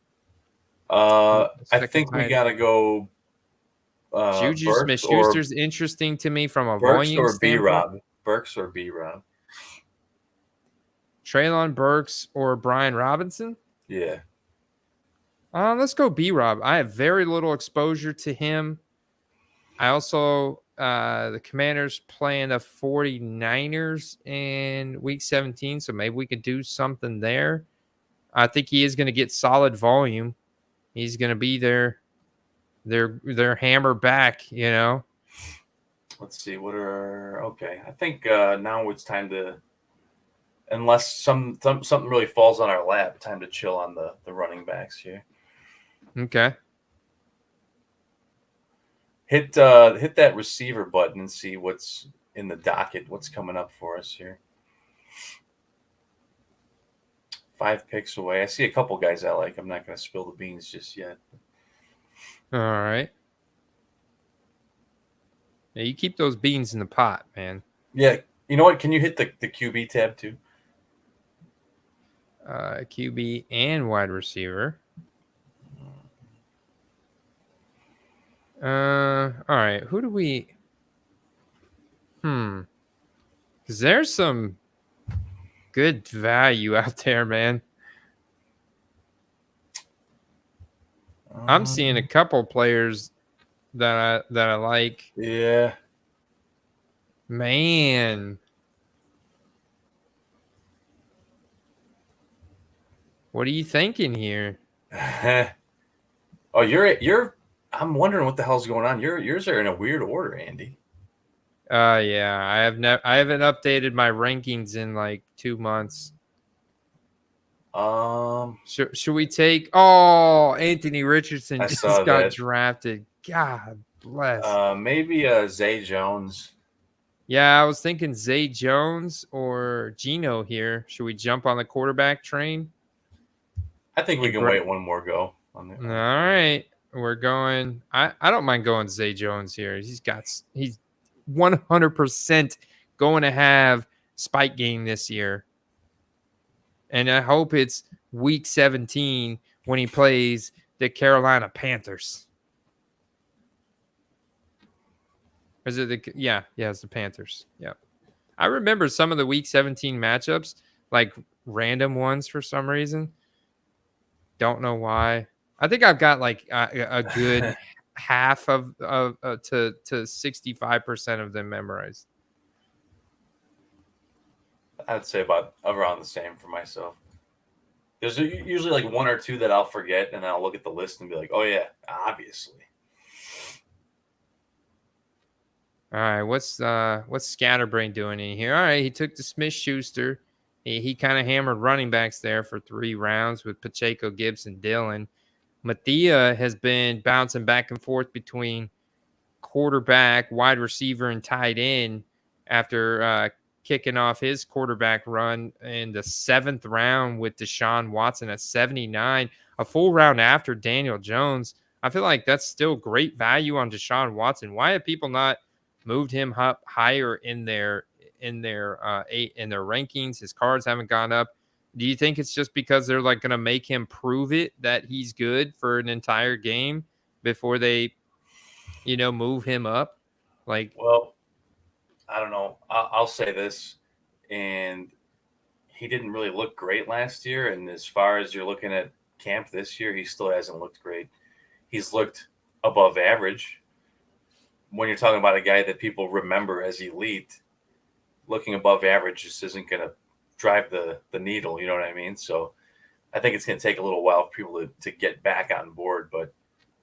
think we got to go Juju Smith-Schuster's interesting to me from a Burks volume standpoint. Burks or B-Rob. Traylon Burks or Brian Robinson? Yeah. Let's go B-Rob. I have very little exposure to him. I also... the Commanders playing the 49ers in week 17, so maybe we could do something there. I think he is going to get solid volume. He's going to be their hammer back, Let's see okay. I think now it's time to, unless something really falls on our lap, time to chill on the running backs here. Okay. Hit that receiver button and see what's in the docket, what's coming up for us here. 5 picks away. I see a couple guys I like. I'm not going to spill the beans just yet. All right. Yeah, you keep those beans in the pot, man. Yeah. You know what? Can you hit the QB tab too? QB and wide receiver. All right. Who do we? Because there's some good value out there, man. I'm seeing a couple players that I like. Yeah. Man. What are you thinking here? Oh, you're. I'm wondering what the hell's going on. Yours are in a weird order, Andy. Yeah, I haven't updated my rankings in like 2 months. Should we take? Oh, Anthony Richardson I just saw got that. drafted. God bless. Maybe Zay Jones. Yeah, I was thinking Zay Jones or Geno here. Should we jump on the quarterback train? I think we Hey, can wait one more go on All right, we're going. I don't mind going Zay Jones here. He's 100% going to have spike game this year, and I hope it's week 17 when he plays the Carolina Panthers. Is it it's the Panthers. Yeah. I remember some of the week 17 matchups, like random ones for some reason. Don't know why. I think I've got like a good half of to 65% of them memorized. I'd say about around the same for myself. There's usually like one or two that I'll forget, and I'll look at the list and be like, "Oh yeah, obviously." All right, what's Scatterbrain doing in here? All right, he took the Smith-Schuster. He kind of hammered running backs there for 3 rounds with Pacheco, Gibson, Dillon. Mathia has been bouncing back and forth between quarterback, wide receiver, and tight end after kicking off his quarterback run in the 7th round with Deshaun Watson at 79, a full round after Daniel Jones. I feel like that's still great value on Deshaun Watson. Why have people not moved him up higher in their rankings? His cards haven't gone up. Do you think it's just because they're like going to make him prove it that he's good for an entire game before they move him up? Like, well, I don't know. I'll say this, and he didn't really look great last year. And as far as you're looking at camp this year, he still hasn't looked great. He's looked above average. When you're talking about a guy that people remember as elite, looking above average just isn't going to drive the needle. You know what I mean? So I think it's going to take a little while for people to get back on board. But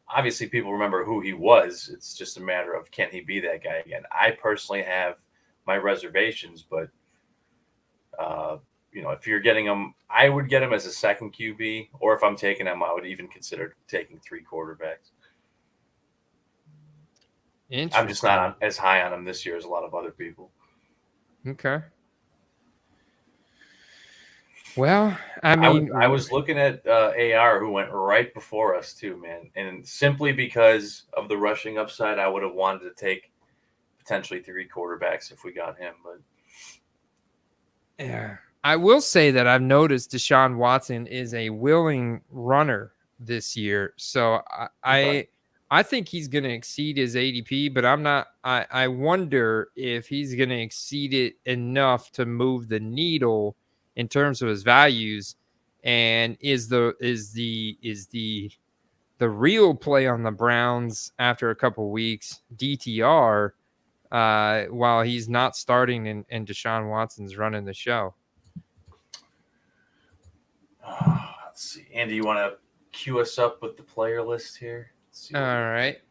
obviously people remember who he was. It's just a matter of, can he be that guy again? I personally have my reservations, but if you're getting him, I would get him as a second QB, or if I'm taking him, I would even consider taking 3 quarterbacks. I'm just not as high on him this year as a lot of other people. Okay. Well, I mean, I was looking at AR, who went right before us too, man. And simply because of the rushing upside, I would have wanted to take potentially 3 quarterbacks if we got him. But yeah, I will say that I've noticed Deshaun Watson is a willing runner this year. So I think he's going to exceed his ADP, but I'm not. I wonder if he's going to exceed it enough to move the needle in terms of his values. And is the real play on the Browns after a couple weeks DTR while he's not starting and Deshaun Watson's running the show? Let's see. Andy, you want to cue us up with the player list here? All right.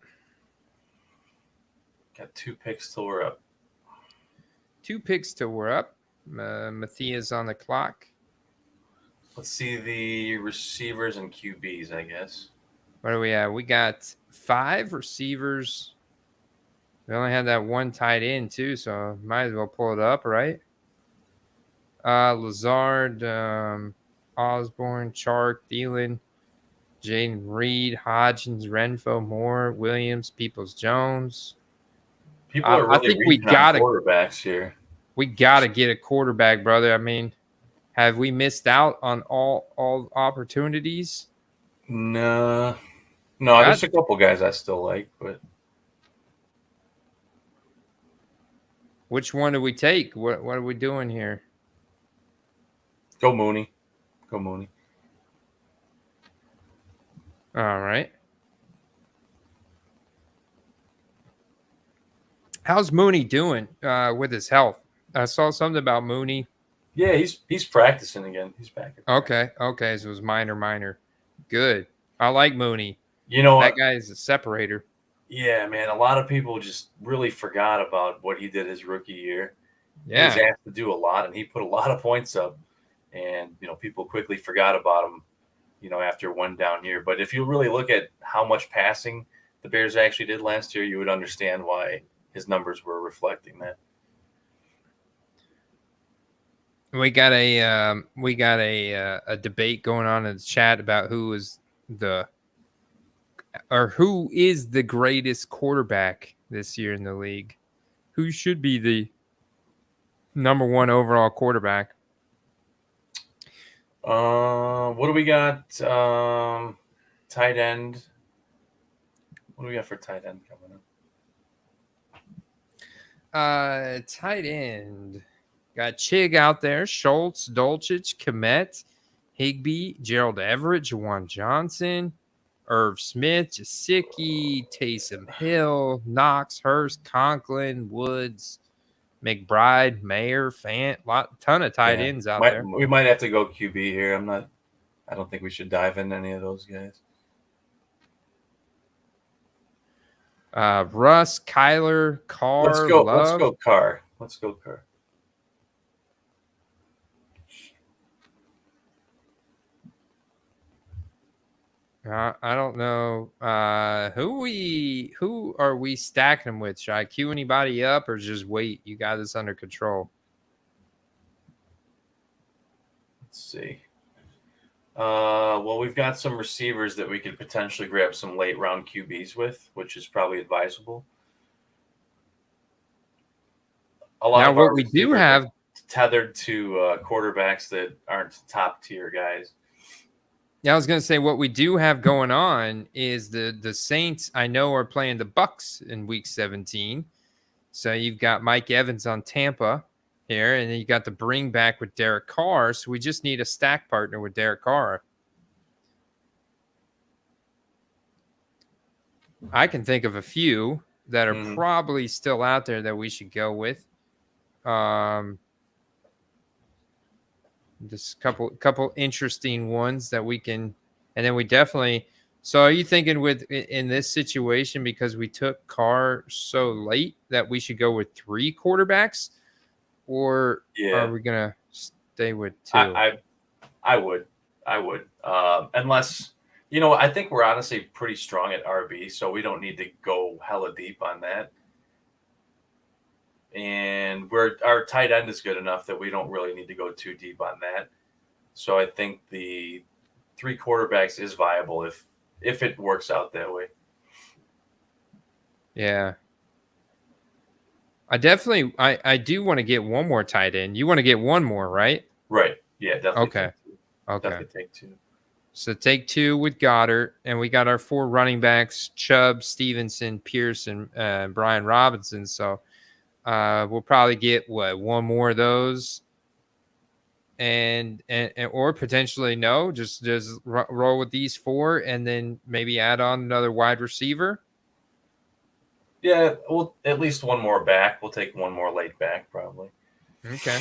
Got 2 picks till we're up. 2 picks till we're up. Mathia's on the clock. Let's see the receivers and QBs, I guess. What do we have? We got 5 receivers. We only had that 1 tight end too, so might as well pull it up, right? Lazard, Osborne, Chark, Thielen, Jaden Reed, Hodgins, Renfro, Moore, Williams, Peoples-Jones. People are really I think we got quarterbacks here. We got to get a quarterback, brother. I mean, have we missed out on all opportunities? No, there's a couple guys I still like, but which one do we take? What are we doing here? Go Mooney. All right. How's Mooney doing with his health? I saw something about Mooney. Yeah, he's practicing again. He's back. Okay. So it was minor. Good. I like Mooney. You know that what? guy is a separator. Yeah, man. A lot of people just really forgot about what he did his rookie year. He was Yeah. asked to do a lot, and he put a lot of points up. And people quickly forgot about him. After one down year. But if you really look at how much passing the Bears actually did last year, you would understand why his numbers were reflecting that. We got a debate going on in the chat about who is the greatest quarterback this year in the league. Who should be the number one overall quarterback? What do we got? Tight end. What do we got for tight end coming up? Tight end. Got Chig out there, Schultz, Dolchich, Komet, Higbee, Gerald Everett, Jawan Johnson, Irv Smith, Jasicki, Taysom Hill, Knox, Hurst, Conklin, Woods, McBride, Mayer, Fant, ton of tight ends out there. We might have to go QB here. I don't think we should dive into any of those guys. Russ, Kyler, Carr, Let's go Carr. I don't know who are we stacking them with? Should I queue anybody up or just wait? You got this under control. Let's see. Well, we've got some receivers that we could potentially grab some late round QBs with, which is probably advisable. A lot of what we do have tethered to quarterbacks that aren't top tier guys. Yeah, I was going to say what we do have going on is the Saints, I know, are playing the Bucks in week 17. So you've got Mike Evans on Tampa here, and then you got the bring back with Derek Carr. So we just need a stack partner with Derek Carr. I can think of a few that are probably still out there that we should go with. Just a couple interesting ones that we can, and then we definitely. So, are you thinking in this situation because we took Carr so late that we should go with 3 quarterbacks, or are we gonna stay with 2? I would, unless I think we're honestly pretty strong at RB, so we don't need to go hella deep on that. And our tight end is good enough that we don't really need to go too deep on that. So I think the 3 quarterbacks is viable if it works out that way. Yeah. I do want to get one more tight end. You want to get one more, right? Right. Yeah, definitely. Okay. Definitely take 2. So take 2 with Goddard, and we got our 4 running backs: Chubb, Stevenson, Pearson, Brian Robinson. So we'll probably get one more of those, and or potentially no, just roll with these 4, and then maybe add on another wide receiver. Yeah, well, at least one more back. We'll take one more late back probably. Okay.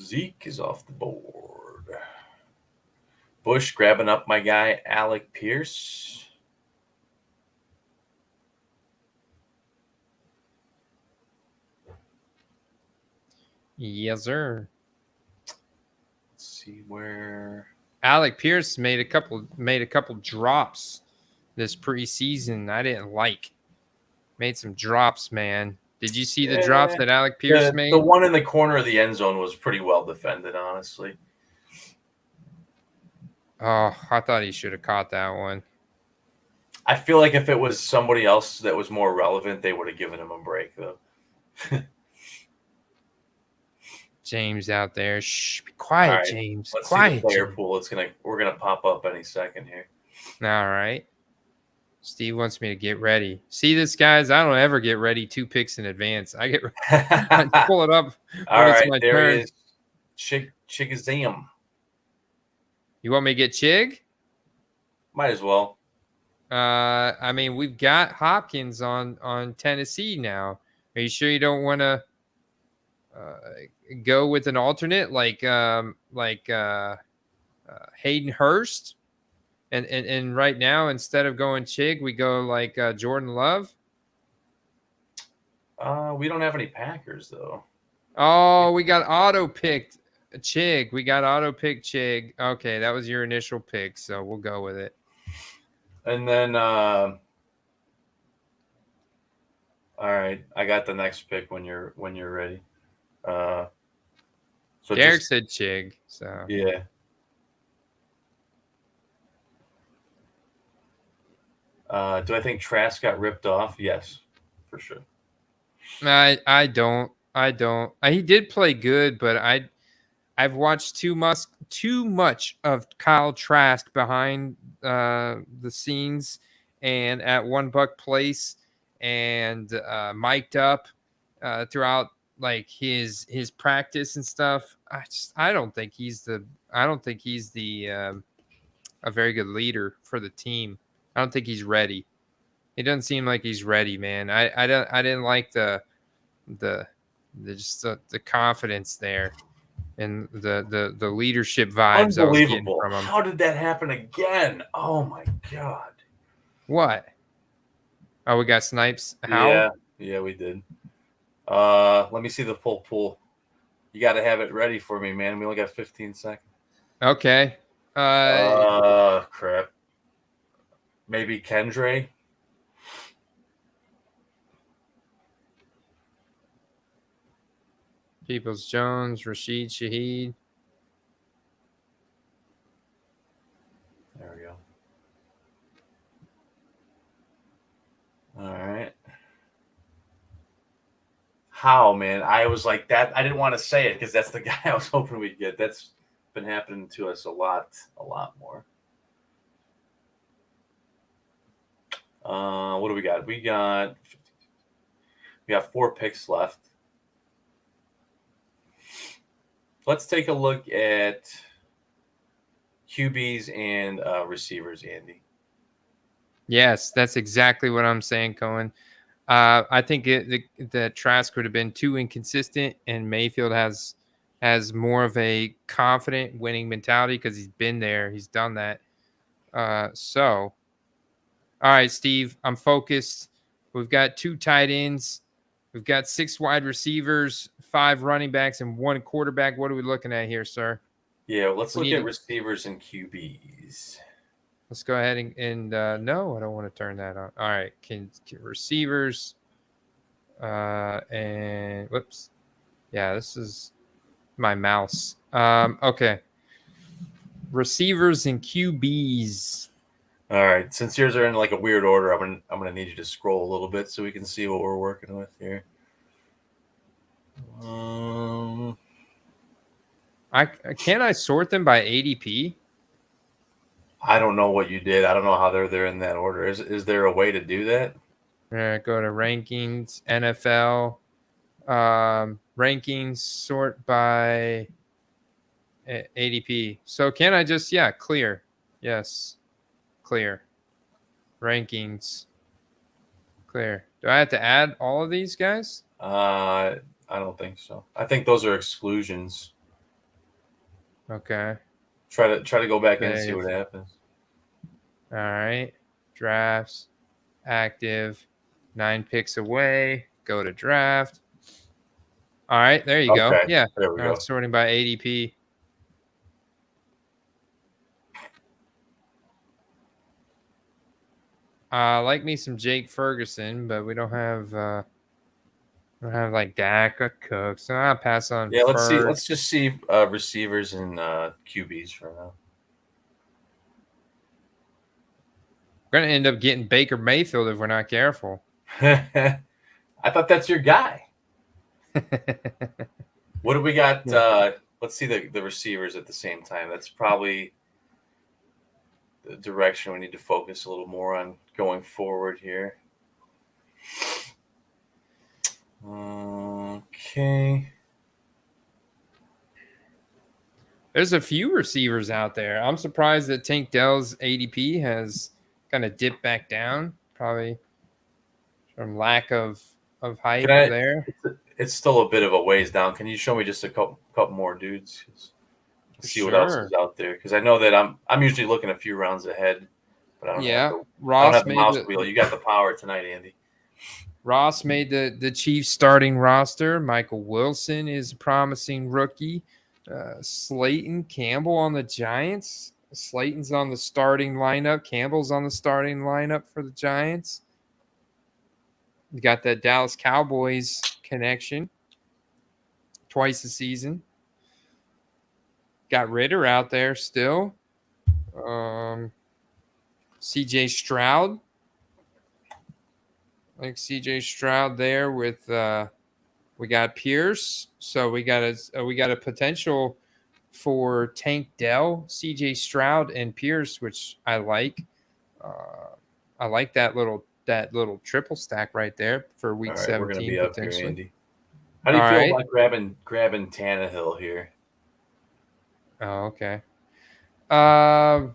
Zeke is off the board. Bush grabbing up my guy, Alec Pierce. Yes, sir. Let's see where Alec Pierce made a couple drops this preseason. I didn't like. Made some drops, man. Did you see the drops that Alec Pierce made? The one in the corner of the end zone was pretty well defended, honestly. Oh, I thought he should have caught that one. I feel like if it was somebody else that was more relevant, they would have given him a break, though. James out there. Shh, be quiet, right, James. Let's quiet, see the player James. pool. We're gonna pop up any second here. All right. Steve wants me to get ready. See this, guys? I don't ever get ready 2 picks in advance. I pull it up. All right, there it is. Chigazam. You want me to get Chig? Might as well. I mean, we've got Hopkins on Tennessee now. Are you sure you don't want to? go with an alternate like Hayden Hurst, and right now instead of going Chig, we go like Jordan Love. We don't have any Packers though. Oh, we got auto picked Chig. We got auto picked Chig. Okay, that was your initial pick, so we'll go with it. And then, all right, I got the next pick when you're ready. So Derek said Chig, so yeah. Do I think Trask got ripped off? Yes, for sure. I don't. He did play good, but I've watched too much of Kyle Trask behind the scenes and at $1 place and mic'd up throughout like his practice and stuff. I don't think he's the a very good leader for the team. I don't think he's ready. It doesn't seem like he's ready, man. I didn't like the confidence there and the leadership vibes I was getting from him. How did that happen again? Oh my god. What? Oh, we got snipes. How? Yeah, we did. Let me see the full pool. You got to have it ready for me, man. We only got 15 seconds. Okay. Crap. Maybe Kendre. Peoples Jones, Rashid Shaheed. There we go. All right. How, man? I was like that. I didn't want to say it because that's the guy I was hoping we'd get. That's been happening to us a lot more. What do we got? We got 4 picks left. Let's take a look at QBs and receivers, Andy. Yes, that's exactly what I'm saying, Cohen. I think the Trask would have been too inconsistent, and Mayfield has more of a confident winning mentality because he's been there, he's done that. So, all right, Steve, I'm focused. We've got 2 tight ends, we've got 6 wide receivers, 5 running backs, and 1 quarterback. What are we looking at here, sir? Yeah, let's look at receivers and QBs. Let's go ahead and no, I don't want to turn that on. All right, can receivers and whoops. Yeah, this is my mouse. Okay. Receivers and QBs. All right, since yours are in like a weird order, I'm gonna need you to scroll a little bit so we can see what we're working with here. Can I sort them by ADP? I don't know what you did. I don't know how they're in that order. Is there a way to do that? Go to rankings, NFL, rankings, sort by ADP. So can I just clear? Yes, clear. Rankings, clear. Do I have to add all of these guys? I don't think so. I think those are exclusions. Okay. Try to go back in and see what happens. All right. Drafts, active, 9 picks away. Go to draft. All right, there you go. Yeah, there we go. Sorting by ADP. Like me some Jake Ferguson, but we don't have like Dak or Cook, so I'll pass on. Yeah, let's see. Let's just see receivers and QBs for now. We're gonna end up getting Baker Mayfield if we're not careful. I thought that's your guy. What do we got? Let's see the receivers at the same time. That's probably the direction we need to focus a little more on going forward here. Okay. There's a few receivers out there. I'm surprised that Tank Dell's ADP has kind of dipped back down, probably from lack of hype there. it's still a bit of a ways down. Can you show me just a couple more dudes? See what else is Sure. out there, because I know that I'm usually looking a few rounds ahead, but Yeah. I don't Ross have the made mouse the wheel. You got the power tonight, Andy. Ross made the Chiefs starting roster. Michael Wilson is a promising rookie. Slayton Campbell on the Giants. Slayton's on the starting lineup. Campbell's on the starting lineup for the Giants. You got that Dallas Cowboys connection twice a season. Got Ritter out there still. CJ Stroud. I think CJ Stroud there with we got Pierce. So we got a potential for Tank Dell, CJ Stroud, and Pierce, which I like. I like that little triple stack right there for All week right, we're gonna 17 be up here, potentially. Andy. How do All you feel right. about grabbing Tannehill here? Oh, okay. Oh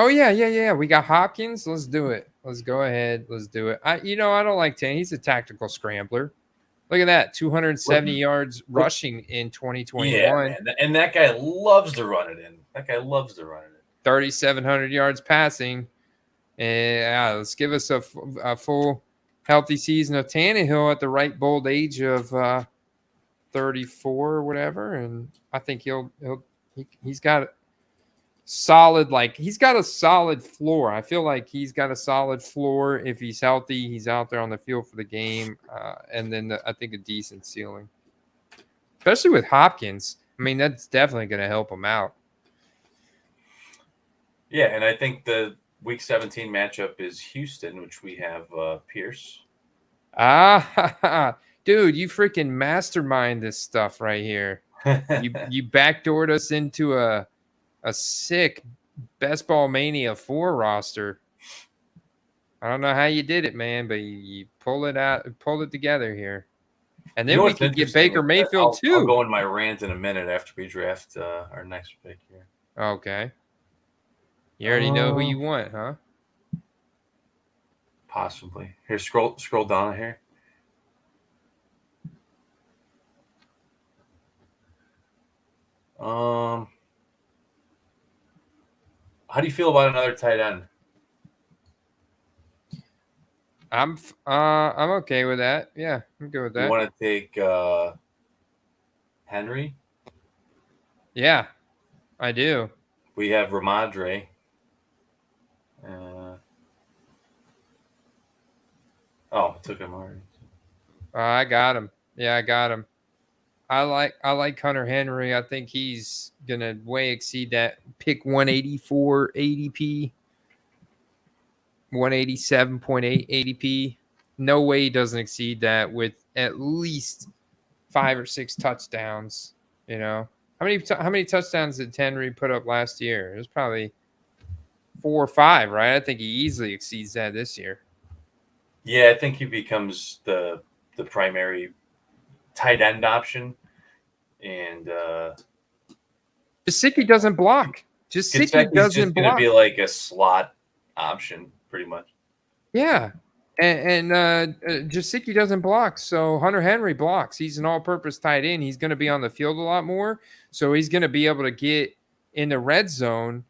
yeah. We got Hopkins. Let's do it. Let's go ahead. Let's do it. I don't like Tank. He's a tactical scrambler. Look at that, 270 yards Look, rushing in yeah, 2021. man, and that guy loves to run it in. That guy loves to run it in. 3,700 yards passing. And let's give us a full healthy season of Tannehill at the right bold age of 34 or whatever, and I think he's got he's got a solid floor. I feel like he's got a solid floor if he's healthy. He's out there on the field for the game, and then I think a decent ceiling, especially with Hopkins. I mean, that's definitely going to help him out. Yeah, and I think the Week 17 matchup is Houston, which we have Pierce. Dude, you freaking mastermind this stuff right here. You backdoored us into a sick Best Ball Mania 4 roster. I don't know how you did it, man, but you pulled it together here. And then we can get Baker Mayfield too. I'll go in my rant in a minute after we draft our next pick here. Okay. You already know who you want, huh? Possibly. Here, scroll down here. How do you feel about another tight end? I'm okay with that. Yeah, I'm good with that. You want to take Henry? Yeah, I do. We have Ramadre. Took him already. I got him. Yeah, I got him. I like Hunter Henry. I think he's gonna way exceed that pick 184 ADP, 187.8 ADP. No way he doesn't exceed that with at least 5 or 6 touchdowns. You know, how many touchdowns did Henry put up last year? It was probably 4 or 5, right? I think he easily exceeds that this year. Yeah, I think he becomes the primary tight end option, and Gesicki doesn't block. Gesicki doesn't block. Going to be like a slot option, pretty much. Yeah, and Gesicki doesn't block, so Hunter Henry blocks. He's an all-purpose tight end. He's going to be on the field a lot more, so he's going to be able to get in the red zone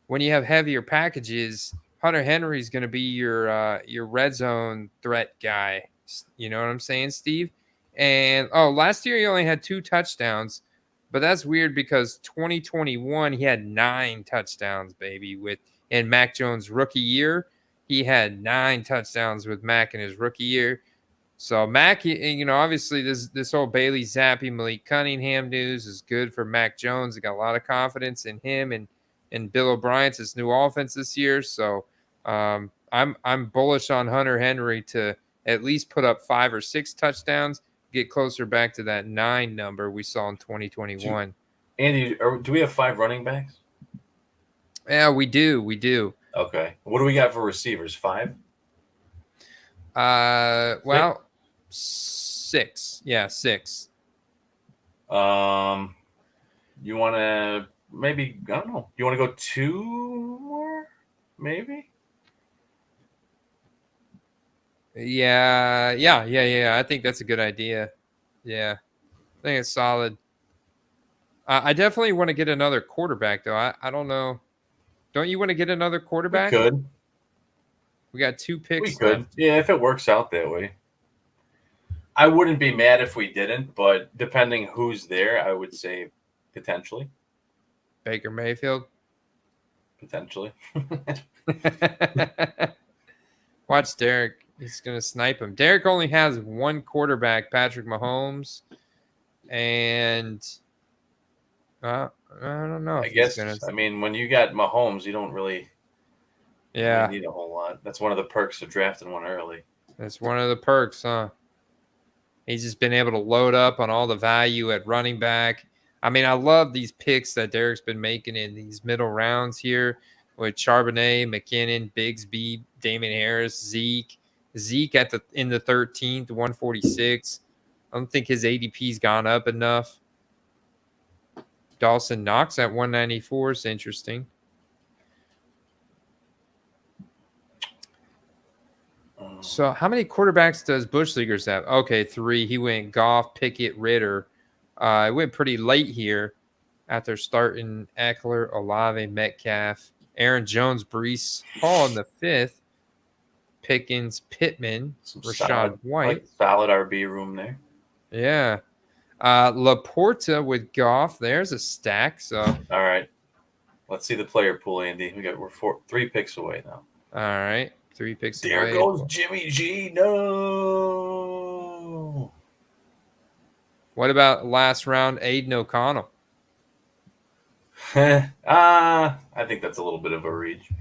when you have heavier packages. Hunter Henry is going to be your red zone threat guy. You know what I'm saying, Steve? And last year he only had 2 touchdowns, but that's weird because 2021 he had 9 touchdowns, baby. In Mac Jones' rookie year, he had 9 touchdowns with Mac in his rookie year. So Mac, obviously this whole Bailey Zappi, Malik Cunningham news is good for Mac Jones. They got a lot of confidence in him and Bill O'Brien's new offense this year. So I'm bullish on Hunter Henry to at least put up 5 or 6 touchdowns, get closer back to that 9 number we saw in 2021. Andy, do we have 5 running backs? Yeah, we do. Okay. What do we got for receivers? 5? Well, 6. Yeah, 6. You want to maybe, I don't know. You want to go 2 more? Maybe? Yeah. I think that's a good idea. Yeah, I think it's solid. I definitely want to get another quarterback, though. I don't know. Don't you want to get another We quarterback? could. We got 2 We picks could. left. Yeah, if it works out that way. I wouldn't be mad if we didn't, but depending who's there, I would say potentially. Baker Mayfield. Potentially. Watch Derek. He's going to snipe him. Derek only has one quarterback, Patrick Mahomes. And I don't know I if he's going guess, to. I mean, when you got Mahomes, you don't really Yeah, need a whole lot. That's one of the perks of drafting one early. that's one of the perks, huh? He's just been able to load up on all the value at running back. I mean, I love these picks that Derek's been making in these middle rounds here with Charbonnet, McKinnon, Bigsby, Damon Harris, Zeke. Zeke in the 13th, 146. I don't think his ADP's gone up enough. Dawson Knox at 194 is interesting. So how many quarterbacks does Bush Leaguers have? Okay, 3. He went Goff, Pickett, Ritter. It went pretty late here after starting Eckler, Olave, Metcalf, Aaron Jones, Brees Hall in the 5th, Pickens, Pittman, Rashad White. Solid RB room there. Yeah. Laporta with Goff. There's a stack. So all right. Let's see the player pool, Andy. We're 3 picks away now. All right. 3 picks there away. There goes Jimmy G. No. What about last round, Aiden O'Connell? I think that's a little bit of a reach.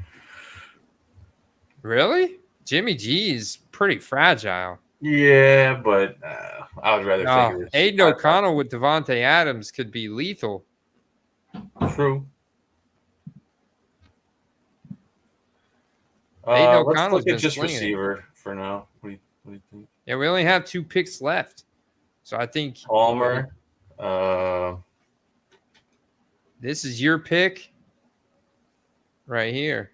Really? Jimmy G is pretty fragile. Yeah, but I would rather take Aiden O'Connell with Devontae Adams could be lethal. True. Let's look at just receiver for now. What do you think? Yeah, we only have 2 picks left. So I think Palmer. This is your pick right here.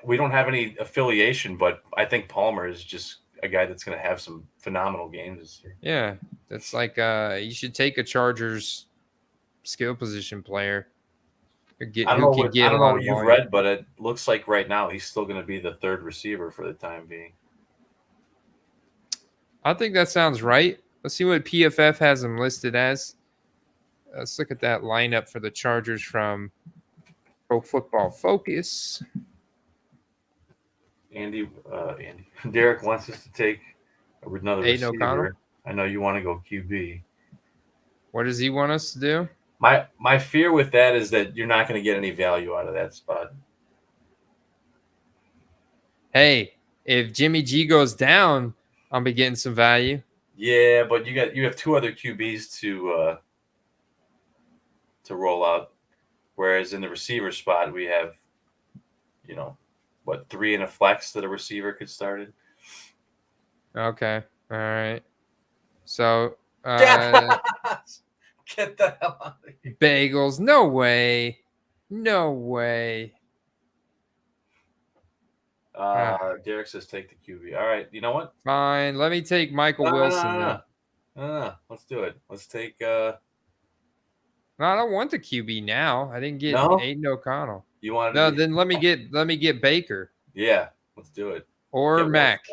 We don't have any affiliation, but I think Palmer is just a guy that's going to have some phenomenal games this year. Yeah, that's like you should take a Chargers skill position player. I don't know what you've read, but it looks like right now he's still going to be the 3rd receiver for the time being. I think that sounds right. Let's see what PFF has him listed as. Let's look at that lineup for the Chargers from Pro Football Focus. Derek wants us to take another Aiden receiver. O'Connell? I know you want to go QB. What does he want us to do? My fear with that is that you're not going to get any value out of that spot. Hey, if Jimmy G goes down, I'll be getting some value. Yeah, but you have 2 other QBs to roll out, whereas in the receiver spot we have, 3 in a flex that a receiver could start in. Okay, all right. So get the hell out of here. Bagels, no way. Derek says take the QB. All right, you know what? Fine, let me take Michael Wilson. Let's do it. Let's take. No, I don't want the QB now. I didn't get Aiden O'Connell. You wanted? No, then let me get Baker. Yeah, let's do it. Or Mac.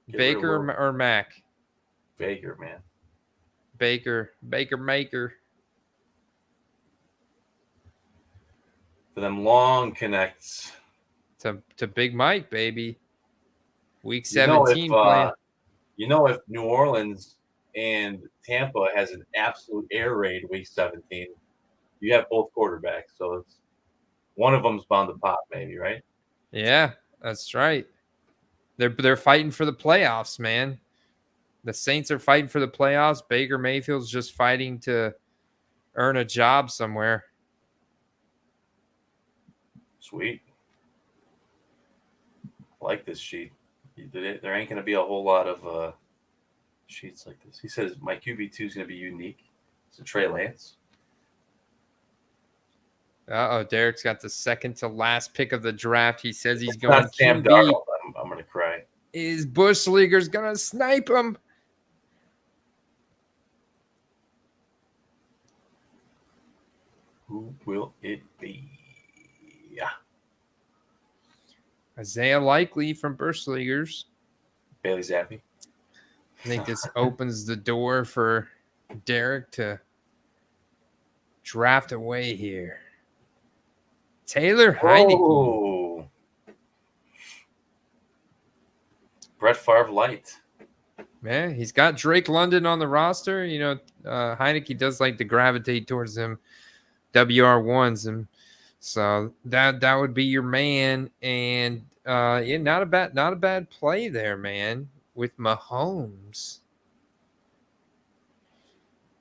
Baker or Mac. Baker, man. Baker Maker. For them long connects. To Big Mike, baby. Week 17 playing. If New Orleans and Tampa has an absolute air raid week 17, you have both quarterbacks, so it's one of them's bound to pop, maybe, right? Yeah, that's right. They're fighting for the playoffs, man. The Saints are fighting for the playoffs. Baker Mayfield's just fighting to earn a job somewhere. Sweet. I like this sheet. There ain't going to be a whole lot of sheets like this. He says my QB2 is going to be unique. It's a Trey Lance. Derek's got the second to last pick of the draft. He says he's going Sam QB. Darnold. I'm going to cry. Is Bush Leaguer's going to snipe him? Who will it be? Yeah. Isaiah Likely from Bush Leaguers. Bailey Zappi. I think this opens the door for Derek to draft away here. Taylor Heineke. Oh. Brett Favre light. Man, he's got Drake London on the roster. You know, Heineke does like to gravitate towards them WR1s, and so that would be your man. And yeah, not a bad play there, man, with Mahomes.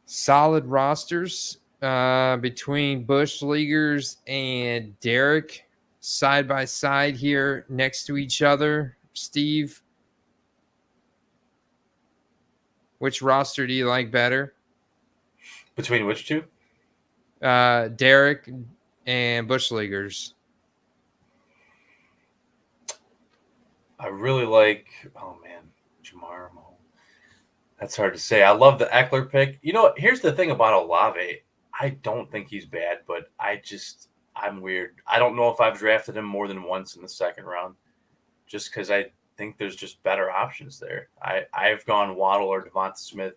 Solid rosters between Bush Leaguers and Derek side by side here next to each other. Steve, which roster do you like better? Between which two? Derek and Bush Leaguers. I really like, oh man, Jamar. That's hard to say. I love the Eckler pick. You know, here's the thing about Olave. I don't think he's bad, but I'm weird. I don't know if I've drafted him more than once in the second round, just because I think there's just better options there. I've gone Waddle or Devonta Smith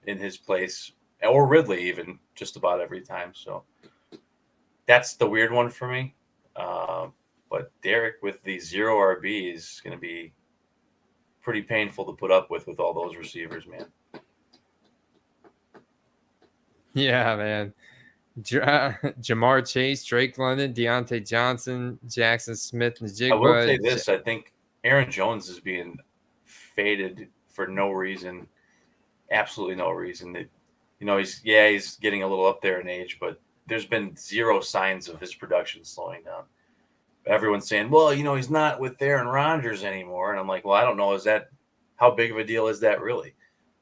in his place, or Ridley even, just about every time. So that's the weird one for me. But Derek with the 0 RB is going to be pretty painful to put up with all those receivers, man. Yeah, man. Jamar Chase, Drake London, Deontay Johnson, Jackson Smith, Najigba. I will say this. I think Aaron Jones is being faded for no reason. Absolutely no reason. That, you know, he's getting a little up there in age, but there's been zero signs of his production slowing down. Everyone's saying, well, you know, he's not with Aaron Rodgers anymore. And I'm like, well, I don't know. How big of a deal is that really?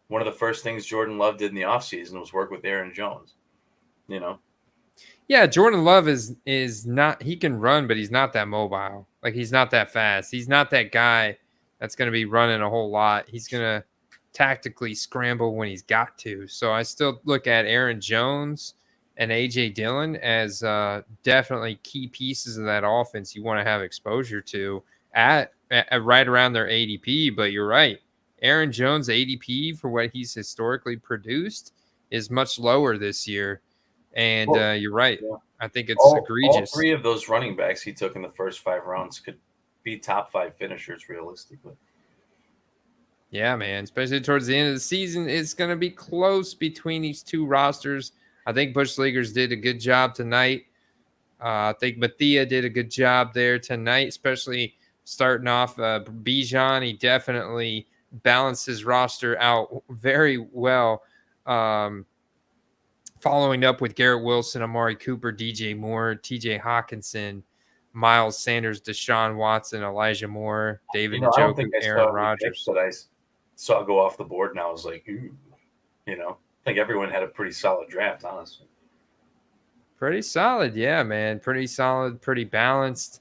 One of the first things Jordan Love did in the offseason was work with Aaron Jones, you know? Yeah, Jordan Love is not, he can run, but he's not that mobile. Like, he's not that fast. He's not that guy that's going to be running a whole lot. He's going to tactically scramble when he's got to. So I still look at Aaron Jones and A.J. Dillon as definitely key pieces of that offense you want to have exposure to at right around their ADP. But you're right. Aaron Jones' ADP for what he's historically produced is much lower this year. And you're right. Yeah. I think it's egregious. All three of those running backs he took in the first 5 rounds could be top 5 finishers realistically. Yeah, man. Especially towards the end of the season, it's going to be close between these two rosters. I think Bush Leaguers did a good job tonight. I think Mathia did a good job there tonight, especially starting off Bijan. He definitely balanced his roster out very well. Following up with Garrett Wilson, Amari Cooper, DJ Moore, TJ Hawkinson, Miles Sanders, Deshaun Watson, Elijah Moore, David Njoku, Aaron Rodgers. That I saw go off the board, and I was like, ooh, you know. I think everyone had a pretty solid draft, honestly. Pretty solid, yeah, man. Pretty solid, pretty balanced.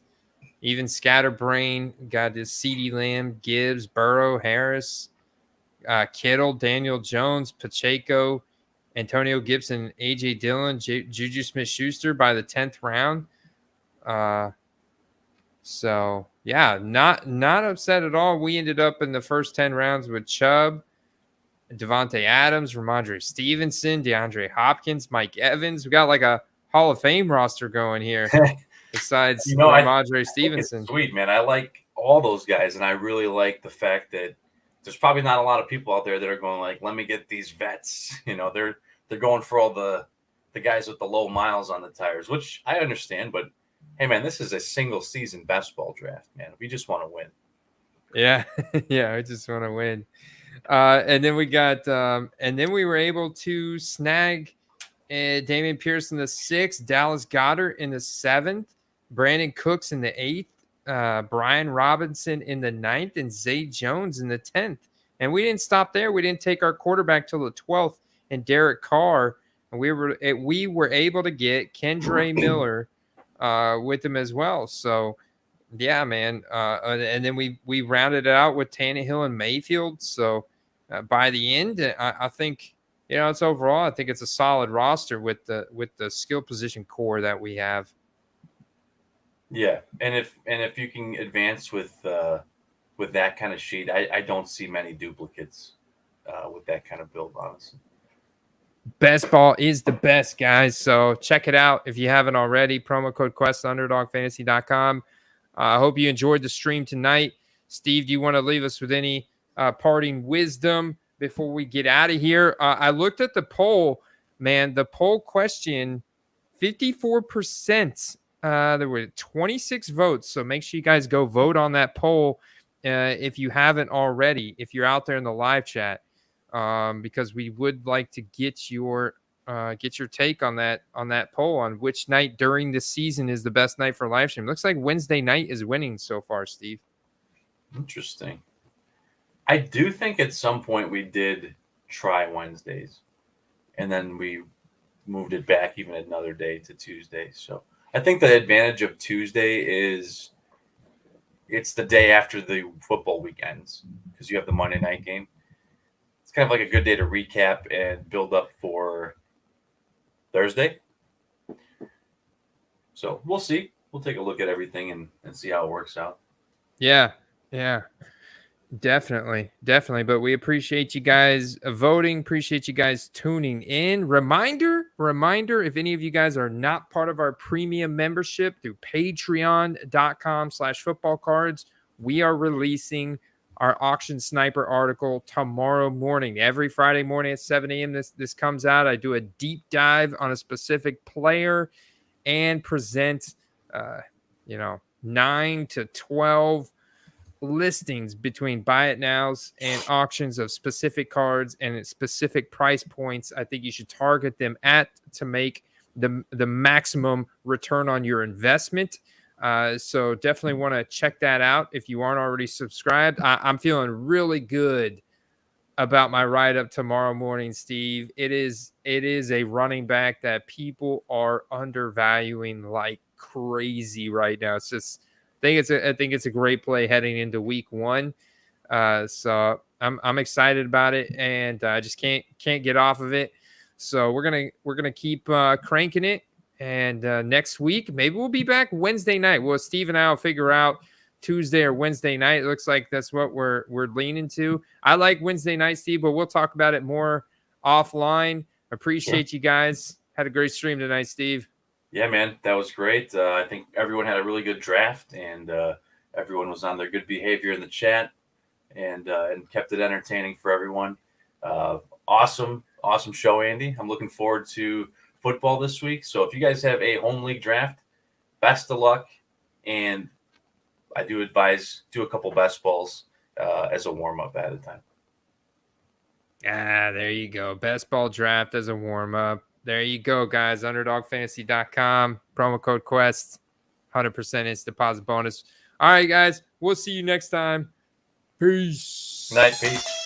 Even scatterbrain. Got this CeeDee Lamb, Gibbs, Burrow, Harris, Kittle, Daniel Jones, Pacheco, Antonio Gibson, A.J. Dillon, Juju Smith-Schuster by the 10th round. So, yeah, not upset at all. We ended up in the first 10 rounds with Chubb, Devontae Adams, Ramondre Stevenson, DeAndre Hopkins, Mike Evans. We got like a Hall of Fame roster going here besides Ramondre Stevenson. Sweet, man. I like all those guys, and I really like the fact that there's probably not a lot of people out there that are going like, let me get these vets. You know, they're going for all the guys with the low miles on the tires, which I understand. But, hey, man, this is a single-season best ball draft, man. We just want to win. Yeah, yeah, I just want to win. And then we got, and then we were able to snag Damian Pierce in the 6th, Dallas Goedert in the 7th, Brandon Cooks in the 8th, Brian Robinson in the 9th, and Zay Jones in the 10th. And we didn't stop there. We didn't take our quarterback till the 12th, and Derek Carr. And we were able to get Kendre Miller with him as well. So Yeah, man. And then we rounded it out with Tannehill and Mayfield. So by the end, I think it's overall. I think it's a solid roster with the skill position core that we have. Yeah, and if you can advance with that kind of sheet, I don't see many duplicates with that kind of build, honestly. Best ball is the best, guys. So check it out if you haven't already. Promo code Quest underdogfantasy.com. I hope you enjoyed the stream tonight. Steve, do you want to leave us with any parting wisdom before we get out of here? I looked at the poll, man. The poll question, 54%. There were 26 votes. So make sure you guys go vote on that poll if you haven't already, if you're out there in the live chat, because we would like to get your take on that poll on which night during the season is the best night for live stream. Looks like Wednesday night is winning so far, Steve. Interesting. I do think at some point we did try Wednesdays, and then we moved it back even another day to Tuesday. So I think the advantage of Tuesday is it's the day after the football weekends because you have the Monday night game. It's kind of like a good day to recap and build up for Thursday. So we'll see. We'll take a look at everything and see how it works out. Yeah. Definitely. But we appreciate you guys voting. Appreciate you guys tuning in. Reminder, if any of you guys are not part of our premium membership through patreon.com/footballcards, we are releasing our Auction Sniper article tomorrow morning. Every Friday morning at 7 a.m. This comes out. I do a deep dive on a specific player and present 9 to 12 listings between buy it nows and auctions of specific cards and at specific price points. I think you should target them to make the maximum return on your investment. So definitely want to check that out if you aren't already subscribed. I'm feeling really good about my write-up tomorrow morning, Steve. It is a running back that people are undervaluing like crazy right now. It's just I think it's a great play heading into week 1. So I'm excited about it, and I just can't get off of it. So we're gonna keep cranking it, and next week maybe we'll be back Wednesday night. Well, Steve and I will figure out Tuesday or Wednesday night. It looks like that's what we're leaning to. I like Wednesday night, Steve, but we'll talk about it more offline. Appreciate you guys. Had a great stream tonight, Steve. Yeah, man, that was great. I think everyone had a really good draft, and everyone was on their good behavior in the chat, and kept it entertaining for everyone. Awesome show, Andy. I'm looking forward to football this week. So if you guys have a home league draft, best of luck. And I do advise do a couple best balls as a warm up at a time. There you go. Best ball draft as a warm up. There you go, guys. Underdogfantasy.com. Promo code Quest. 100% instant deposit bonus. All right, guys. We'll see you next time. Peace. Night. Peace.